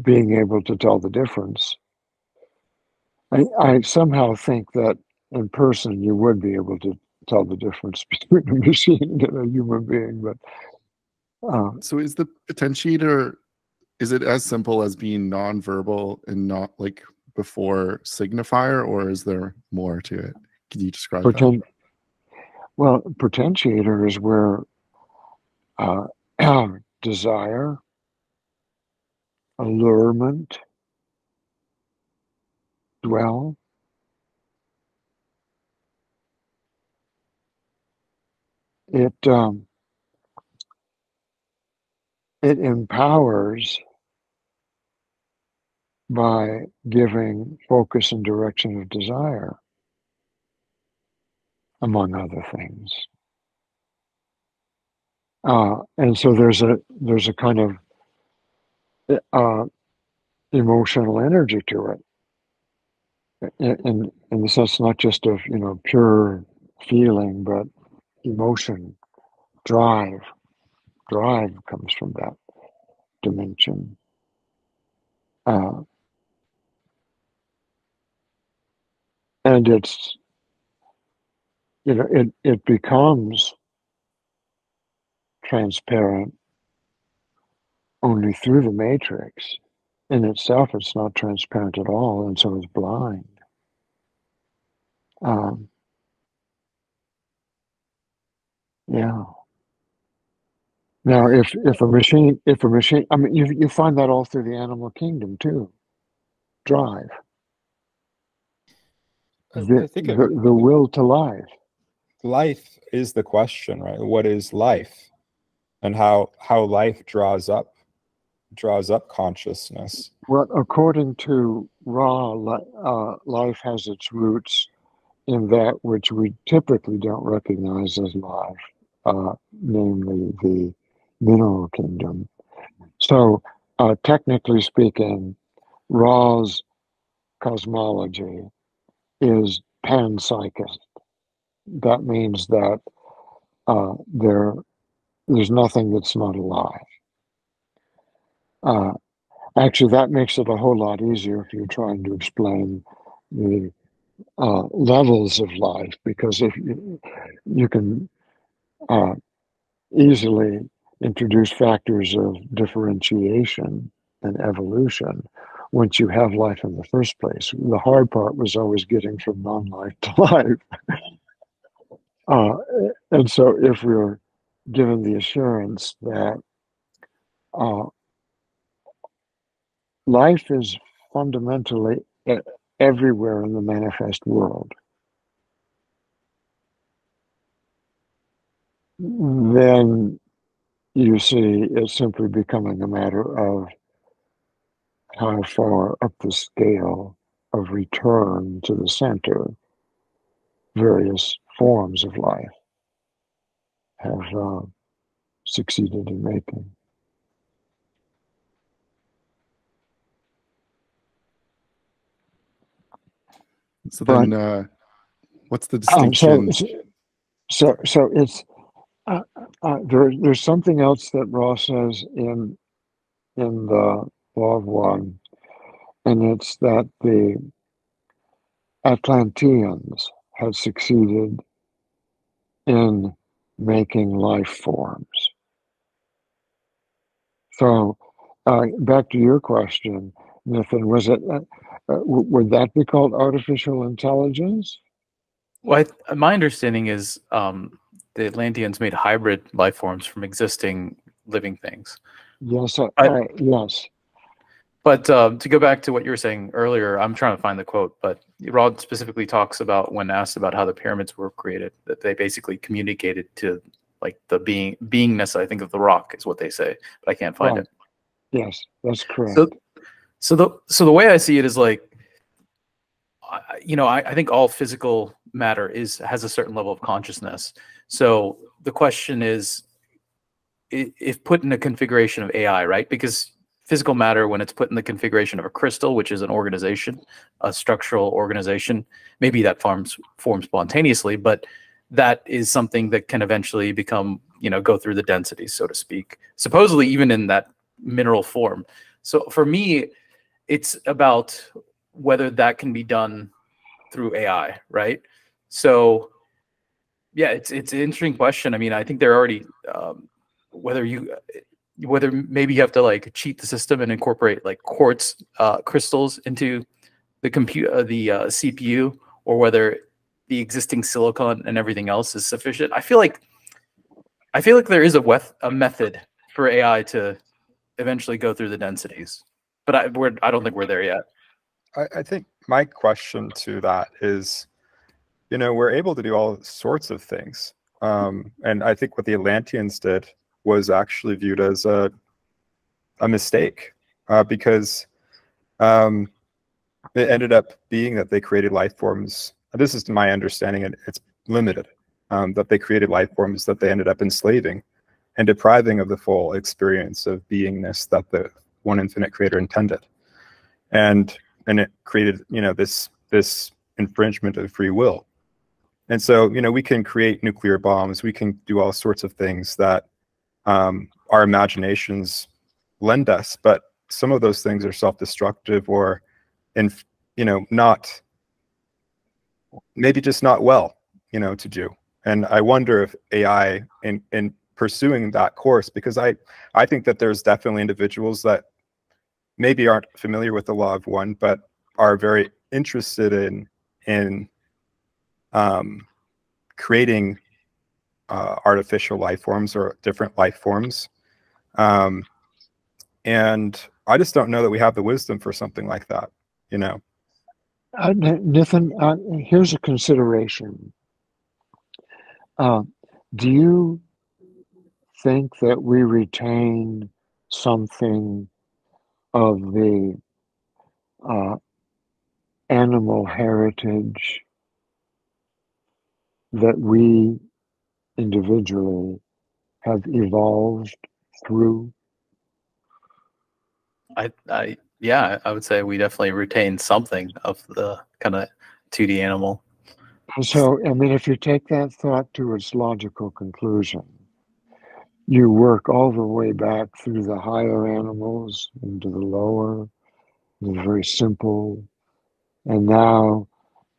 being able to tell the difference. I somehow think that in person you would be able to tell the difference between a machine and a human being. But so is the potentiator, is it as simple as being nonverbal and not like before signifier, or is there more to it? Can you describe that? Well, potentiator is where desire, allurement dwell. It empowers by giving focus and direction of desire, among other things. And so there's a kind of emotional energy to it, in the sense not just of, you know, pure feeling, but emotion, drive. Drive comes from that dimension. And it's, you know, it becomes transparent only through the matrix. In itself, it's not transparent at all, and so it's blind. Yeah. Now, if a machine, I mean, you find that all through the animal kingdom too. Drive, I think the will to life. Life is the question, right? What is life, and how life draws up consciousness. Well, according to Ra, life has its roots in that which we typically don't recognize as life, namely the mineral kingdom. So, technically speaking, Ra's cosmology is panpsychist. That means that there's nothing that's not alive. Actually, that makes it a whole lot easier if you're trying to explain the levels of life, because if you can easily introduce factors of differentiation and evolution once you have life in the first place. The hard part was always getting from non-life to life. And so if we're given the assurance that life is fundamentally everywhere in the manifest world, then you see it's simply becoming a matter of how far up the scale of return to the center various forms of life have succeeded in making. So then, what's the distinction? So it's there's something else that Ross says in the Law of One, and it's that the Atlanteans had succeeded in making life forms. So, back to your question, Nathan, was it would that be called artificial intelligence? Well, my understanding is the Atlanteans made hybrid life forms from existing living things. Yes, yes. But to go back to what you were saying earlier, I'm trying to find the quote, but Rod specifically talks about, when asked about how the pyramids were created, that they basically communicated to like the beingness, I think, of the rock is what they say, but I can't find it. Yes, that's correct. So the way I see it is like, I think all physical matter has a certain level of consciousness. So the question is, if put in a configuration of AI, right? Because physical matter, when it's put in the configuration of a crystal, which is an organization, a structural organization, maybe that forms spontaneously, but that is something that can eventually become, go through the densities, so to speak, supposedly even in that mineral form. So for me, it's about whether that can be done through AI, right? So yeah, it's an interesting question. I mean, I think they're already, whether maybe you have to like cheat the system and incorporate like quartz crystals into the CPU, or whether the existing silicon and everything else is sufficient. I feel like there is a method for AI to eventually go through the densities, but I don't think we're there yet. I think my question to that is, we're able to do all sorts of things. And I think what the Atlanteans did was actually viewed as a mistake, because it ended up being that they created life forms. This is my understanding, and it's limited, that they created life forms that they ended up enslaving and depriving of the full experience of beingness that the one infinite creator intended. And it created, this infringement of free will. And so, we can create nuclear bombs. We can do all sorts of things that our imaginations lend us, but some of those things are self-destructive, or, not, maybe just not well, to do. And I wonder if AI, in pursuing that course, because I think that there's definitely individuals that maybe aren't familiar with the law of one, but are very interested in creating artificial life forms or different life forms. And I just don't know that we have the wisdom for something like that, Nathan, here's a consideration. Do you think that we retain something of the animal heritage that we individually have evolved through? Yeah, I would say we definitely retain something of the kind of 2D animal. So, I mean, if you take that thought to its logical conclusion, you work all the way back through the higher animals into the lower, the very simple, and now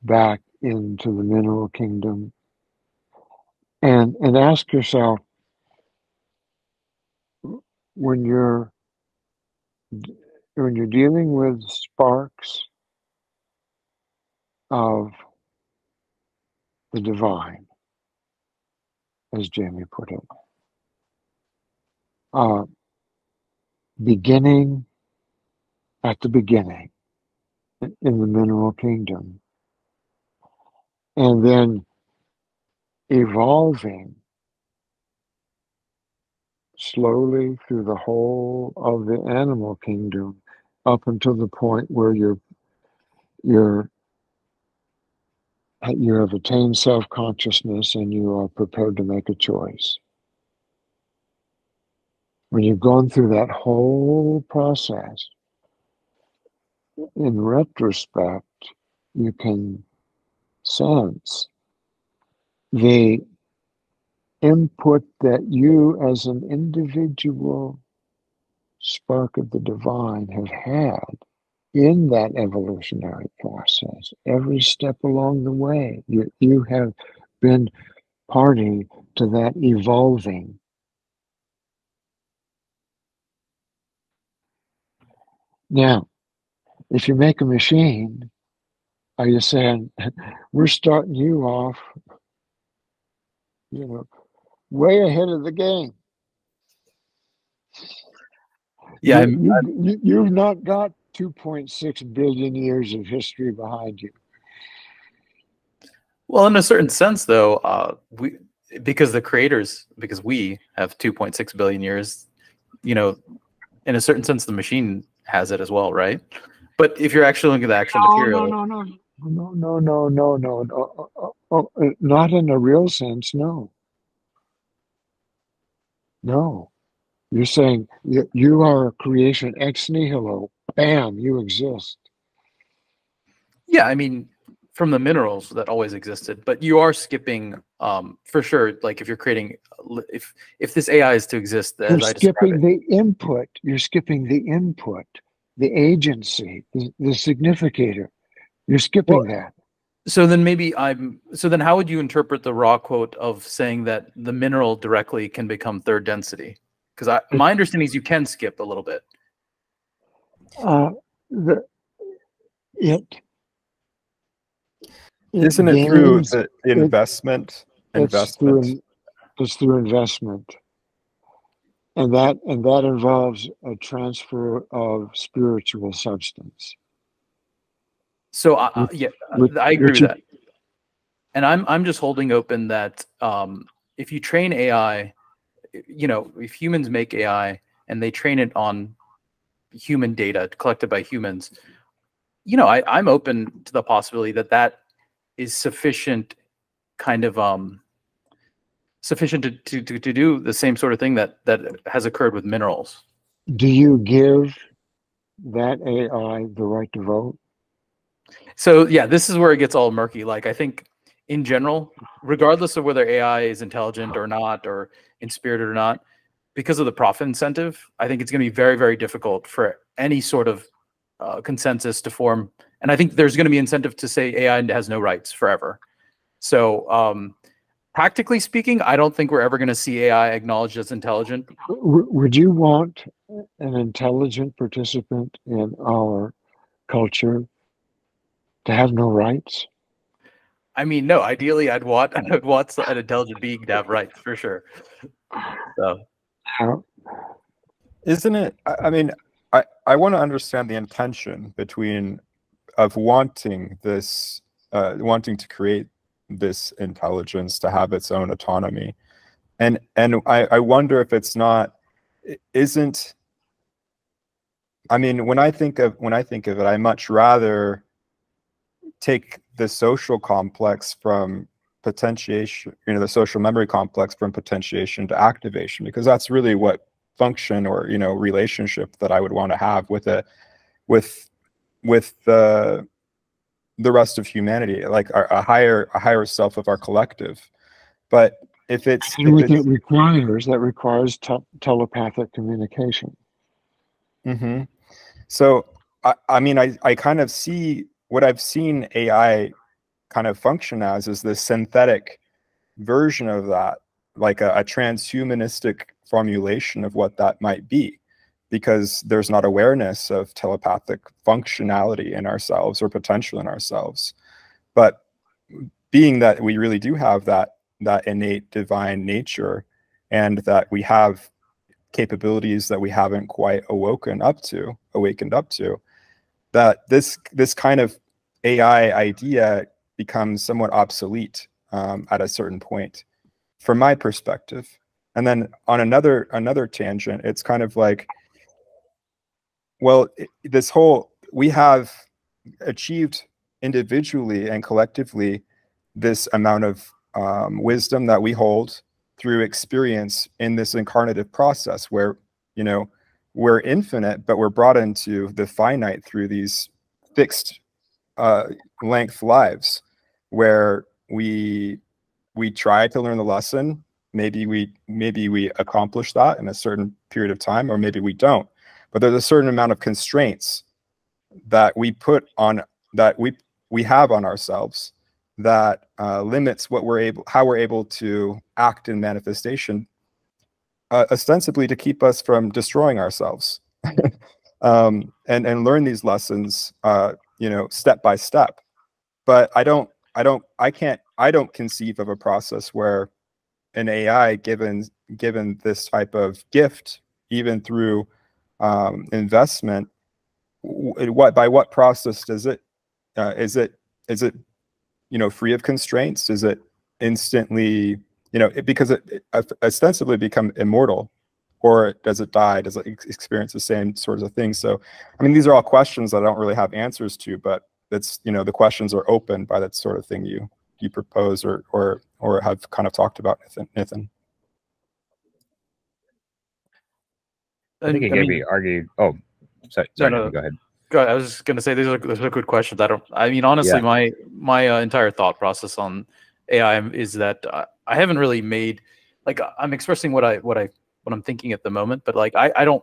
back into the mineral kingdom, and ask yourself, when you're dealing with sparks of the divine, as Jamie put it, beginning at the beginning in the mineral kingdom, and then evolving slowly through the whole of the animal kingdom up until the point where you have attained self-consciousness and you are prepared to make a choice. When you've gone through that whole process, in retrospect, you can sense the input that you as an individual spark of the divine have had in that evolutionary process, every step along the way. You have been party to that evolving. Now, if you make a machine, are you saying, we're starting you off, way ahead of the game? Yeah, You've not got 2.6 billion years of history behind you. well, in a certain sense, though, because we have 2.6 billion years, in a certain sense, the machine has it as well, right? But if you're actually looking at the actual material, No, not in a real sense, no. No. You're saying you are a creation ex nihilo. Bam, you exist. yeah, I mean, from the minerals that always existed, but you are skipping, for sure. Like if you're creating, if this AI is to exist, as I described it, the input. You're skipping the input, the agency, the significator. You're skipping that. So then how would you interpret the raw quote of saying that the mineral directly can become third density? Because my understanding is you can skip a little bit. Isn't it through the investment? It's through investment, and that involves a transfer of spiritual substance. So I agree with that, and I'm just holding open that if you train AI, if humans make AI and they train it on human data collected by humans, I'm open to the possibility that is sufficient, kind of sufficient to do the same sort of thing that has occurred with minerals. Do you give that AI the right to vote? So yeah, this is where it gets all murky. Like I think in general, regardless of whether AI is intelligent or not, or inspirited or not, because of the profit incentive, I think it's going to be very, very difficult for any sort of consensus to form. And I think there's going to be incentive to say AI has no rights forever. So practically speaking, I don't think we're ever going to see AI acknowledged as intelligent. Would you want an intelligent participant in our culture to have no rights? I mean, no. Ideally, I'd want an intelligent being to have rights for sure. So, isn't it? I mean, I want to understand the intention of wanting this, wanting to create this intelligence to have its own autonomy, and I wonder if it's not, isn't. I mean, when I think of it, I much rather take the social complex from potentiation, the social memory complex from potentiation to activation, because that's really what function or relationship that I would want to have with the rest of humanity, like a higher self of our collective. But that requires telepathic communication. Mm-hmm. So I mean, I kind of see what I've seen AI kind of function as is this synthetic version of that, like a transhumanistic formulation of what that might be, because there's not awareness of telepathic functionality in ourselves or potential in ourselves. But being that we really do have that innate divine nature, and that we have capabilities that we haven't quite awakened up to, that this kind of AI idea becomes somewhat obsolete at a certain point, from my perspective. And then on another tangent, it's kind of like, well, we have achieved individually and collectively this amount of wisdom that we hold through experience in this incarnative process, where we're infinite, but we're brought into the finite through these fixed length lives, where we try to learn the lesson. Maybe we accomplish that in a certain period of time, or maybe we don't. But there's a certain amount of constraints that we put on, that we have on ourselves, that limits what how we're able to act in manifestation, ostensibly to keep us from destroying ourselves, and learn these lessons, you know, step by step. But I don't conceive of a process where an AI, given this type of gift, even through investment, by what process does it, is it you know, free of constraints? Is it instantly, you know, because it ostensibly become immortal, or does it die? Does it experience the same sorts of things? So, I mean, these are all questions that I don't really have answers to, but it's, you know, the questions are open by that sort of thing you propose or have kind of talked about, Nathan. I think it can be argued. Oh, sorry, no. Go ahead. I was just gonna say these are good questions. I mean, honestly, my entire thought process on AI is that I haven't really made, like, I'm expressing what I'm thinking at the moment, but like I don't,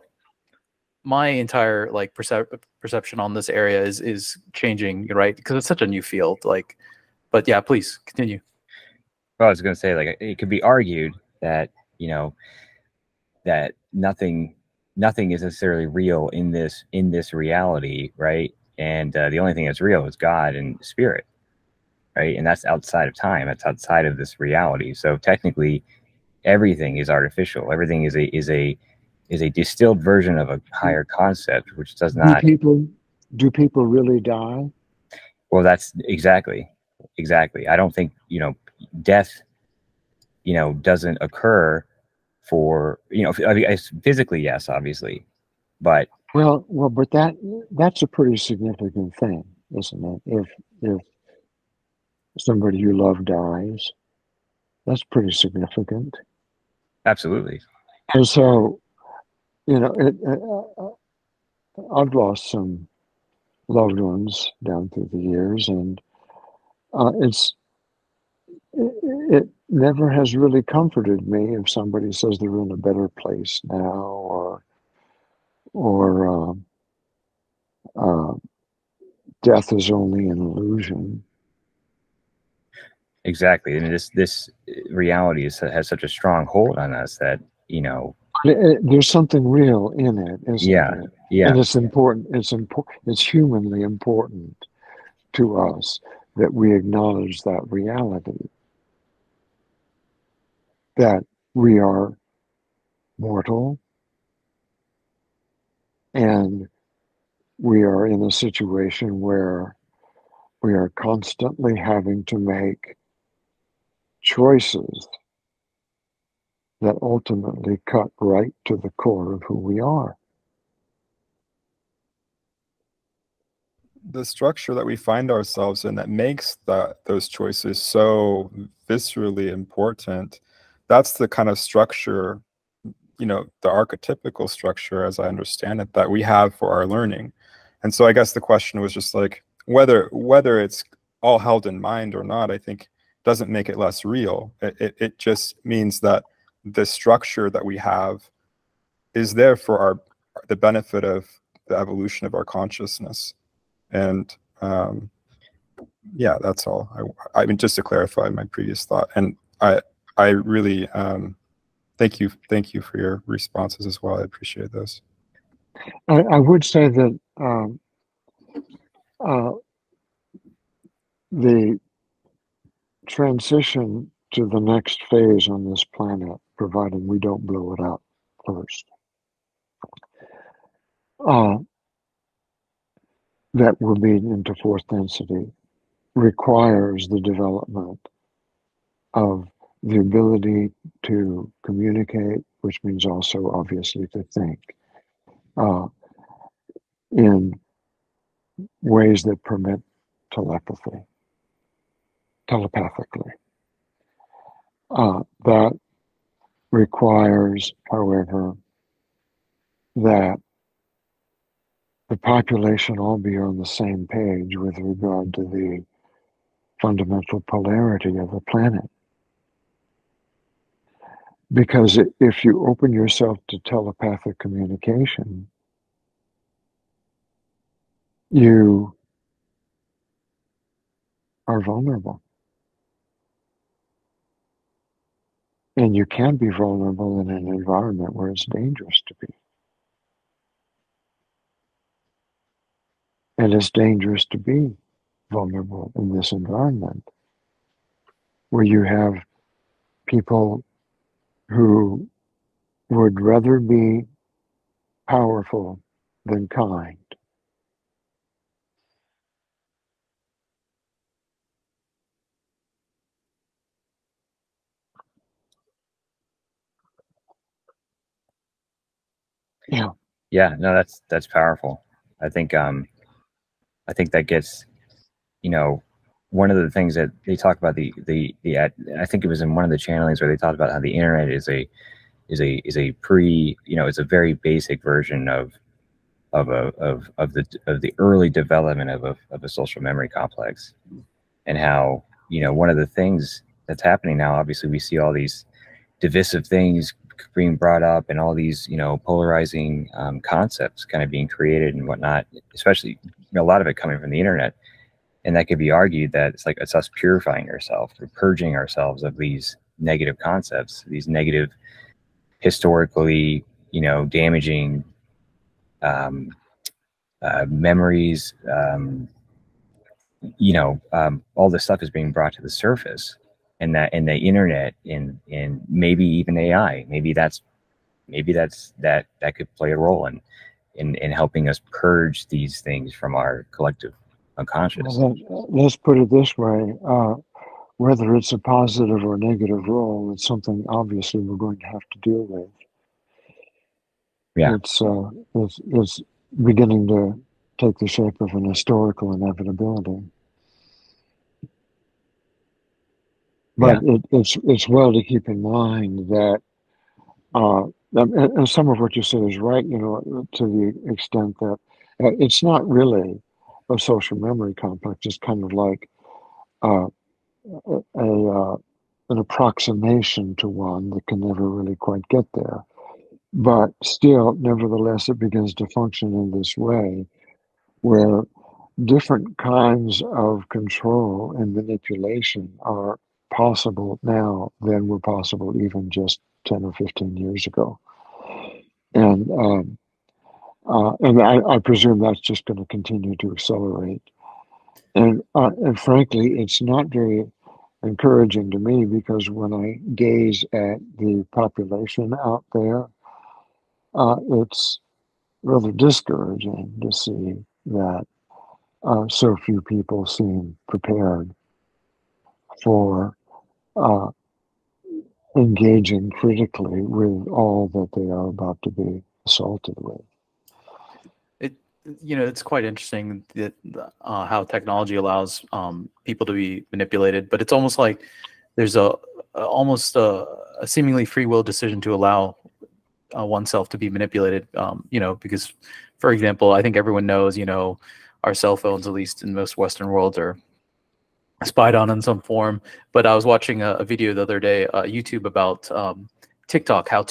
my entire like perception on this area is changing, right? Because it's such a new field. Like, but yeah, please continue. Well, I was gonna say, like, it could be argued that, you know, that nothing is necessarily real in this reality, right? And the only thing that's real is God and spirit, right? And that's outside of time. That's outside of this reality. So technically, everything is artificial. Everything is a distilled version of a higher concept, which does not. Do people really die? Well, that's exactly. I don't think, you know, death, you know, doesn't occur for, you know, I mean, physically, yes, obviously, but but that's a pretty significant thing, isn't it? If somebody you love dies, that's pretty significant. Absolutely. And so, you know, I've lost some loved ones down through the years, and it never has really comforted me if somebody says they're in a better place now, or death is only an illusion. Exactly, and this reality has such a strong hold on us that, you know, there's something real in it, isn't it? Yeah, and it's important. It's humanly important to us that we acknowledge that reality, that we are mortal and we are in a situation where we are constantly having to make choices that ultimately cut right to the core of who we are. The structure that we find ourselves in that makes those choices so viscerally important, that's the kind of structure, you know, the archetypical structure, as I understand it, that we have for our learning. And so I guess the question was just like, whether it's all held in mind or not, I think doesn't make it less real. It just means that the structure that we have is there for the benefit of the evolution of our consciousness. And yeah, that's all. I mean, just to clarify my previous thought. And I really thank you for your responses as well. I appreciate those. I would say that the transition to the next phase on this planet, providing we don't blow it up first, that we're being into fourth density, requires the development of the ability to communicate, which means also obviously to think, in ways that permit telepathically. That requires, however, that the population all be on the same page with regard to the fundamental polarity of the planet. Because if you open yourself to telepathic communication, you are vulnerable. And you can be vulnerable in an environment where it's dangerous to be. And it's dangerous to be vulnerable in this environment where you have people who would rather be powerful than kind. Yeah. Yeah, no, that's powerful. I think that gets, you know, one of the things that they talk about I think it was in one of the channelings where they talked about how the internet is a it's a very basic version of the early development of a social memory complex, and how, you know, one of the things that's happening now, obviously we see all these divisive things being brought up and all these, you know, polarizing concepts kind of being created and whatnot, especially, you know, a lot of it coming from the internet. And that could be argued that it's us purifying ourselves or purging ourselves of these negative concepts, these negative, historically, you know, damaging memories. All this stuff is being brought to the surface, and the internet, and maybe even AI, maybe that could play a role in helping us purge these things from our collective unconscious. Well, let's put it this way. Whether it's a positive or negative role, it's something obviously we're going to have to deal with. Yeah. It's beginning to take the shape of an historical inevitability. But yeah, it's well to keep in mind that, and some of what you said is right, you know, to the extent that it's not really a social memory complex. It's kind of like an approximation to one that can never really quite get there. But still, nevertheless, it begins to function in this way, where different kinds of control and manipulation are possible now than were possible even just 10 or 15 years ago. And I presume that's just going to continue to accelerate. And frankly, it's not very encouraging to me, because when I gaze at the population out there, it's rather discouraging to see that so few people seem prepared for engaging critically with all that they are about to be assaulted with. It's quite interesting that how technology allows people to be manipulated, but it's almost like there's almost a seemingly free will decision to allow oneself to be manipulated. Because, for example, I think everyone knows, our cell phones, at least in most Western worlds, are spied on in some form. But I was watching a video the other day, YouTube, about TikTok, how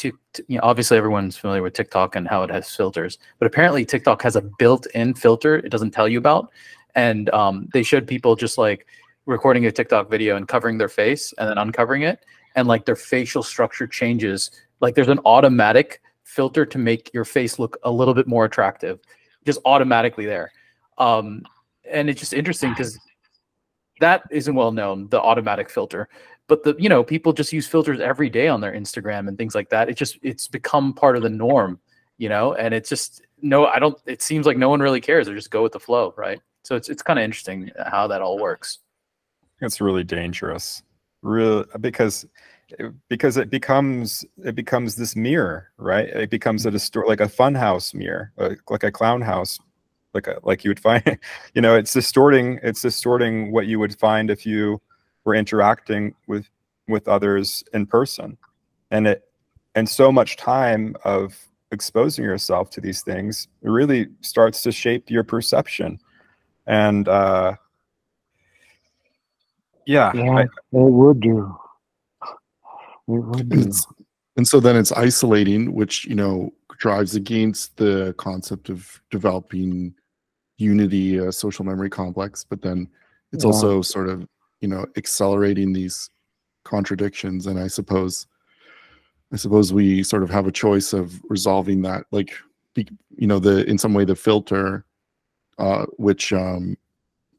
obviously everyone's familiar with TikTok and how it has filters, but apparently TikTok has a built-in filter it doesn't tell you about. And they showed people just like recording a TikTok video and covering their face and then uncovering it, and like their facial structure changes. Like there's an automatic filter to make your face look a little bit more attractive, just automatically there. And it's just interesting because that isn't well known, the automatic filter. But people just use filters every day on their Instagram and things like that. It's become part of the norm, and it's just it seems like no one really cares. They just go with the flow, right? So it's kind of interesting how that all works. It's really dangerous, because it becomes this mirror, right? It becomes like a fun house mirror, like a clown house, like you would find, it's distorting what you would find if you were interacting with others in person. And so much time of exposing yourself to these things, it really starts to shape your perception. And it would do. It would do. And so then it's isolating, which drives against the concept of developing unity social memory complex, but then it's Yeah. also sort of, you know, accelerating these contradictions. And I suppose we sort of have a choice of resolving that, like, you know, in some way the filter, which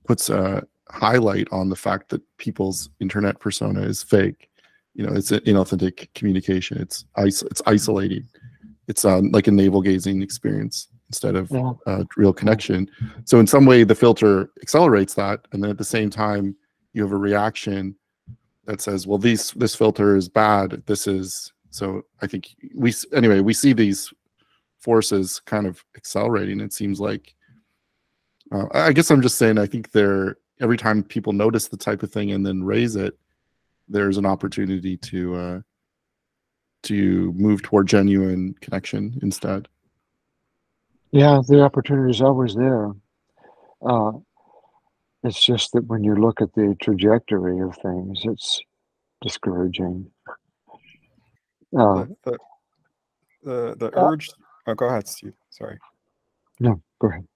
puts a highlight on the fact that people's internet persona is fake. You know, it's an inauthentic communication. It's isolating. It's like a navel gazing experience instead of real connection. So in some way, the filter accelerates that, and then at the same time, you have a reaction that says, "Well, this filter is bad. This is." So I think we see these forces kind of accelerating. It seems like. I guess I'm just saying. I think every time people notice the type of thing and then raise it, there's an opportunity to move toward genuine connection instead. Yeah, the opportunity is always there. It's just that when you look at the trajectory of things, it's discouraging. The urge. Oh, go ahead, Steve. Sorry. No, go ahead.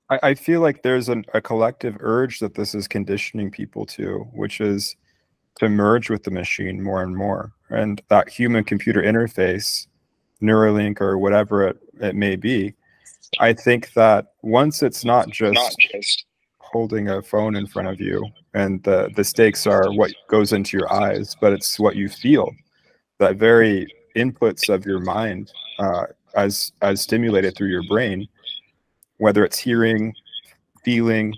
I feel like there's a collective urge that this is conditioning people to, which is to merge with the machine more and more. And that human-computer interface, Neuralink or whatever it may be, I think that once it's not just holding a phone in front of you and the stakes are what goes into your eyes, but it's what you feel, that very inputs of your mind as stimulated through your brain, whether it's hearing, feeling,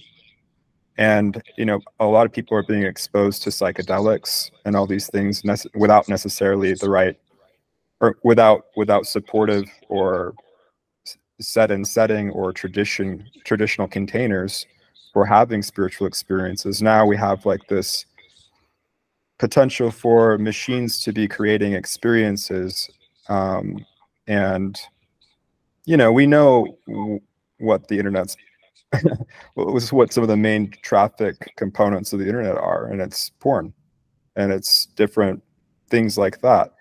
and, you know, a lot of people are being exposed to psychedelics and all these things without necessarily the right, or without supportive or setting or traditional containers for having spiritual experiences. Now we have like this potential for machines to be creating experiences, and, you know, we know what the internet's what some of the main traffic components of the internet are, and it's porn, and it's different things like that,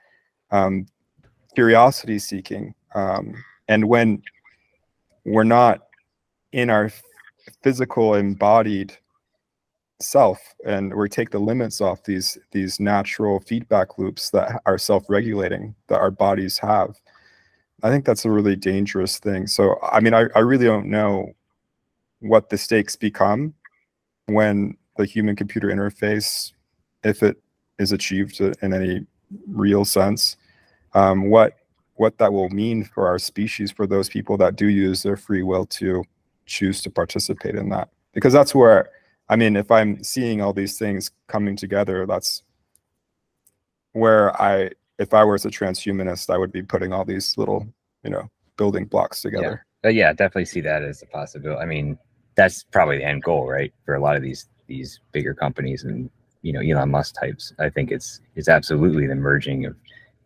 curiosity seeking, and when we're not in our physical embodied self, and we take the limits off these natural feedback loops that are self-regulating, that our bodies have, I think that's a really dangerous thing. So I mean, I really don't know what the stakes become when the human-computer interface, if it is achieved in any real sense, what that will mean for our species, for those people that do use their free will to choose to participate in that. Because that's where, I mean, if I'm seeing all these things coming together, that's where if I was a transhumanist, I would be putting all these little, you know, building blocks together. Yeah, definitely see that as a possibility. I mean, that's probably the end goal, right? For a lot of these bigger companies and, you know, Elon Musk types. I think it's absolutely the merging of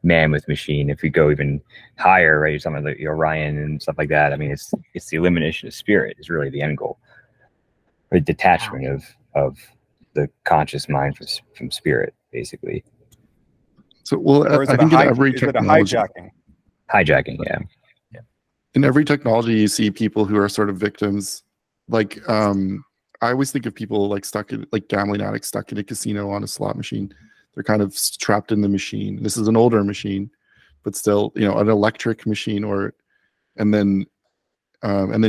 man with machine. If you go even higher, right, something like the Orion and stuff like that. I mean, it's the elimination of spirit is really the end goal, or detachment of the conscious mind from spirit, basically. So, well, I think in every technology, hijacking, yeah. In every technology, you see people who are sort of victims. Like, I always think of people like gambling addicts stuck in a casino on a slot machine. They're kind of trapped in the machine. This is an older machine, but still, you know, an electric machine, and then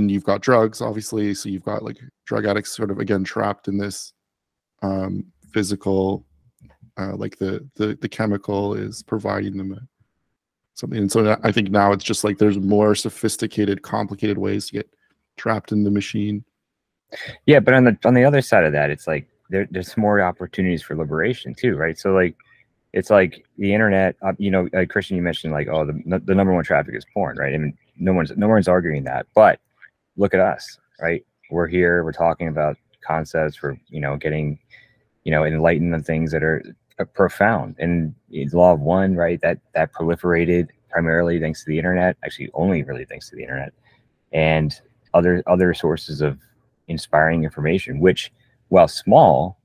you've got drugs, obviously. So you've got like drug addicts sort of, again, trapped in this physical, like the chemical is providing them something. And so I think now it's just like there's more sophisticated, complicated ways to get trapped in the machine. Yeah, but on the other side of that, it's like there's more opportunities for liberation too, right? So like, it's like the internet. You know, Christian, you mentioned like, oh, the number one traffic is porn, right? I mean, no one's arguing that, but look at us, right? We're here, we're talking about concepts, we're, you know, getting, you know, enlightened on things that are profound. And the law of one, right? That proliferated primarily thanks to the internet, actually only really thanks to the internet, and other sources of inspiring information, which, while small,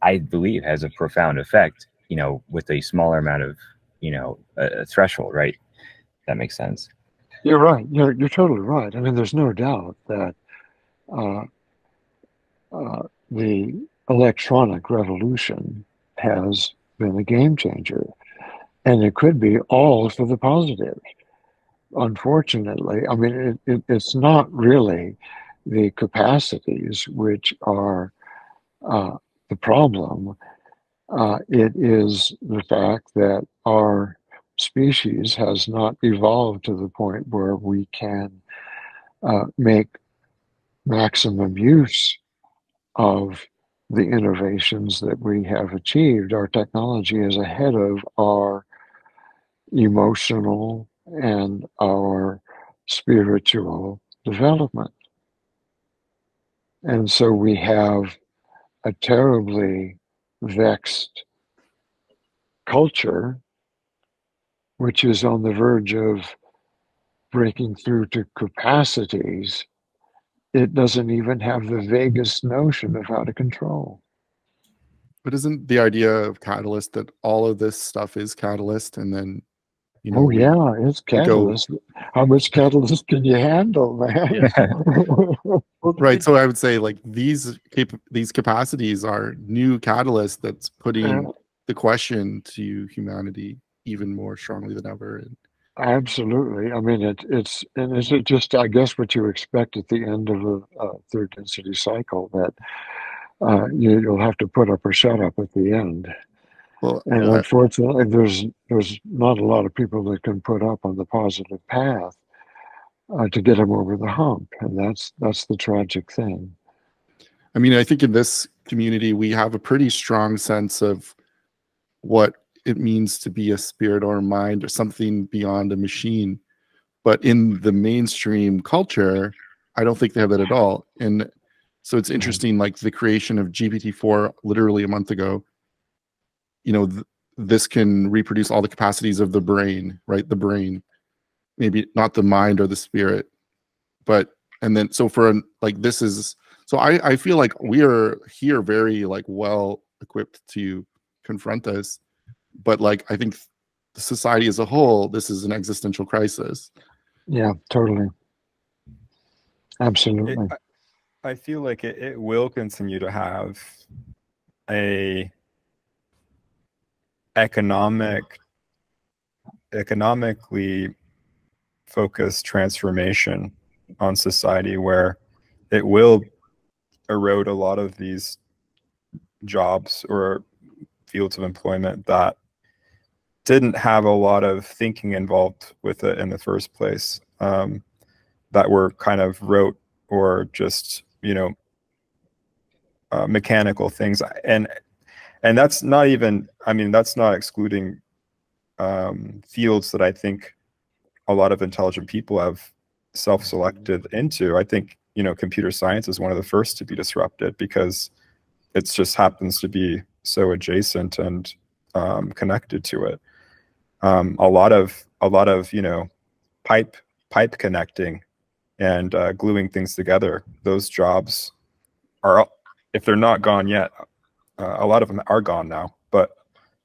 I believe has a profound effect, you know, with a smaller amount of, you know, a threshold, right? That makes sense. You're right. You're totally right. I mean, there's no doubt that uh, the electronic revolution has been a game changer, and it could be all for the positive. Unfortunately, I mean, it's not really the capacities which are the problem. It is the fact that our species has not evolved to the point where we can make maximum use of the innovations that we have achieved. Our technology is ahead of our emotional and our spiritual development. And so we have a terribly vexed culture, which is on the verge of breaking through to capacities it doesn't even have the vaguest notion of how to control. But isn't the idea of catalyst that all of this stuff is catalyst, and then Oh yeah, it's catalyst. How much catalyst can you handle, man? Right. So I would say like these capacities are new catalysts that's putting the question to humanity even more strongly than ever. And absolutely. I mean, it's just, I guess, what you expect at the end of a third density cycle, that you'll have to put up or shut up at the end. Well, and unfortunately, there's not a lot of people that can put up on the positive path to get them over the hump, and that's the tragic thing. I mean, I think in this community we have a pretty strong sense of what it means to be a spirit or a mind or something beyond a machine. But in the mainstream culture, I don't think they have that at all. And so it's interesting, like the creation of GPT-4 literally a month ago, this can reproduce all the capacities of the brain, right? The brain, maybe not the mind or the spirit, but, and then, so for like, this is, so I feel like we are here very like well equipped to confront this. But like, I think the society as a whole, this is an existential crisis. Yeah, totally. Absolutely. I feel like it will continue to have a economically focused transformation on society, where it will erode a lot of these jobs or fields of employment that didn't have a lot of thinking involved with it in the first place, that were kind of rote or just mechanical things. And that's not even, I mean, that's not excluding fields that I think a lot of intelligent people have self-selected into. I think computer science is one of the first to be disrupted because it just happens to be so adjacent and connected to it. A lot of pipe connecting and gluing things together, those jobs are, if they're not gone yet, a lot of them are gone now, but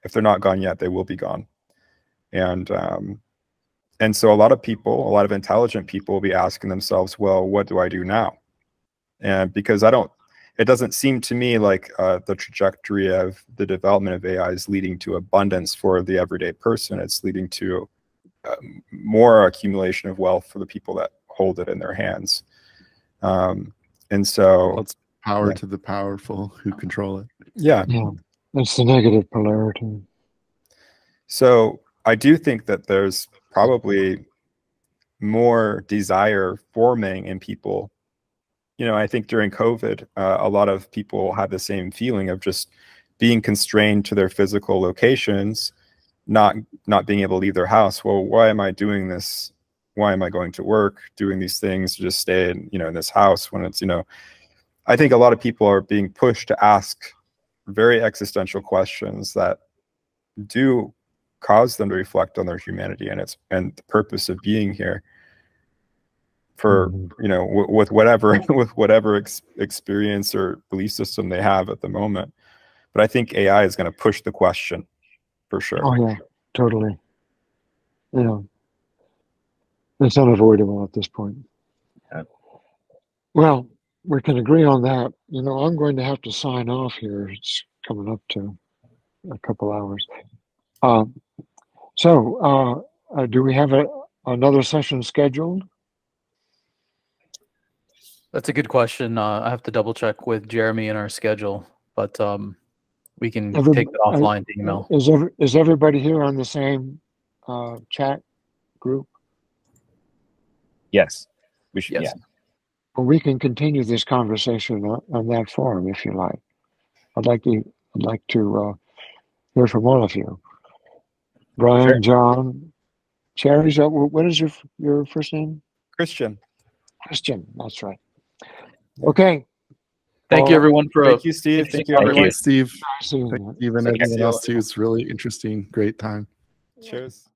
if they're not gone yet, they will be gone. And so a lot of intelligent people will be asking themselves, well, what do I do now? And because it doesn't seem to me like the trajectory of the development of AI is leading to abundance for the everyday person. It's leading to more accumulation of wealth for the people that hold it in their hands. And so it's power to the powerful who control it. Yeah, it's the negative polarity. So I do think that there's probably more desire forming in people. I think during COVID, a lot of people had the same feeling of just being constrained to their physical locations, not being able to leave their house. Well, why am I doing this? Why am I going to work, doing these things to just stay in, in this house when it's, I think a lot of people are being pushed to ask very existential questions that do cause them to reflect on their humanity and the purpose of being here. For with whatever experience or belief system they have at the moment. But I think AI is going to push the question for sure. Oh yeah, totally. Yeah, it's unavoidable at this point. Well, we can agree on that. You know, I'm going to have to sign off here. It's coming up to a couple hours. Do we have another session scheduled? That's a good question. I have to double check with Jeremy in our schedule, but we can take it offline to email. Is everybody here on the same chat group? Yes, we should. Yes. Yeah. Well, we can continue this conversation on that forum if you like. I'd like to hear from all of you. Brian, Sure. John, Cherry. What is your first name? Christian. Christian. That's right. Okay. Thank you, everyone, for Thank you, Steve. Thank you, Thank everyone. you. Steve. seeing Thank you. you, and Thank you. everyone else too. It's really interesting. Great time. Cheers.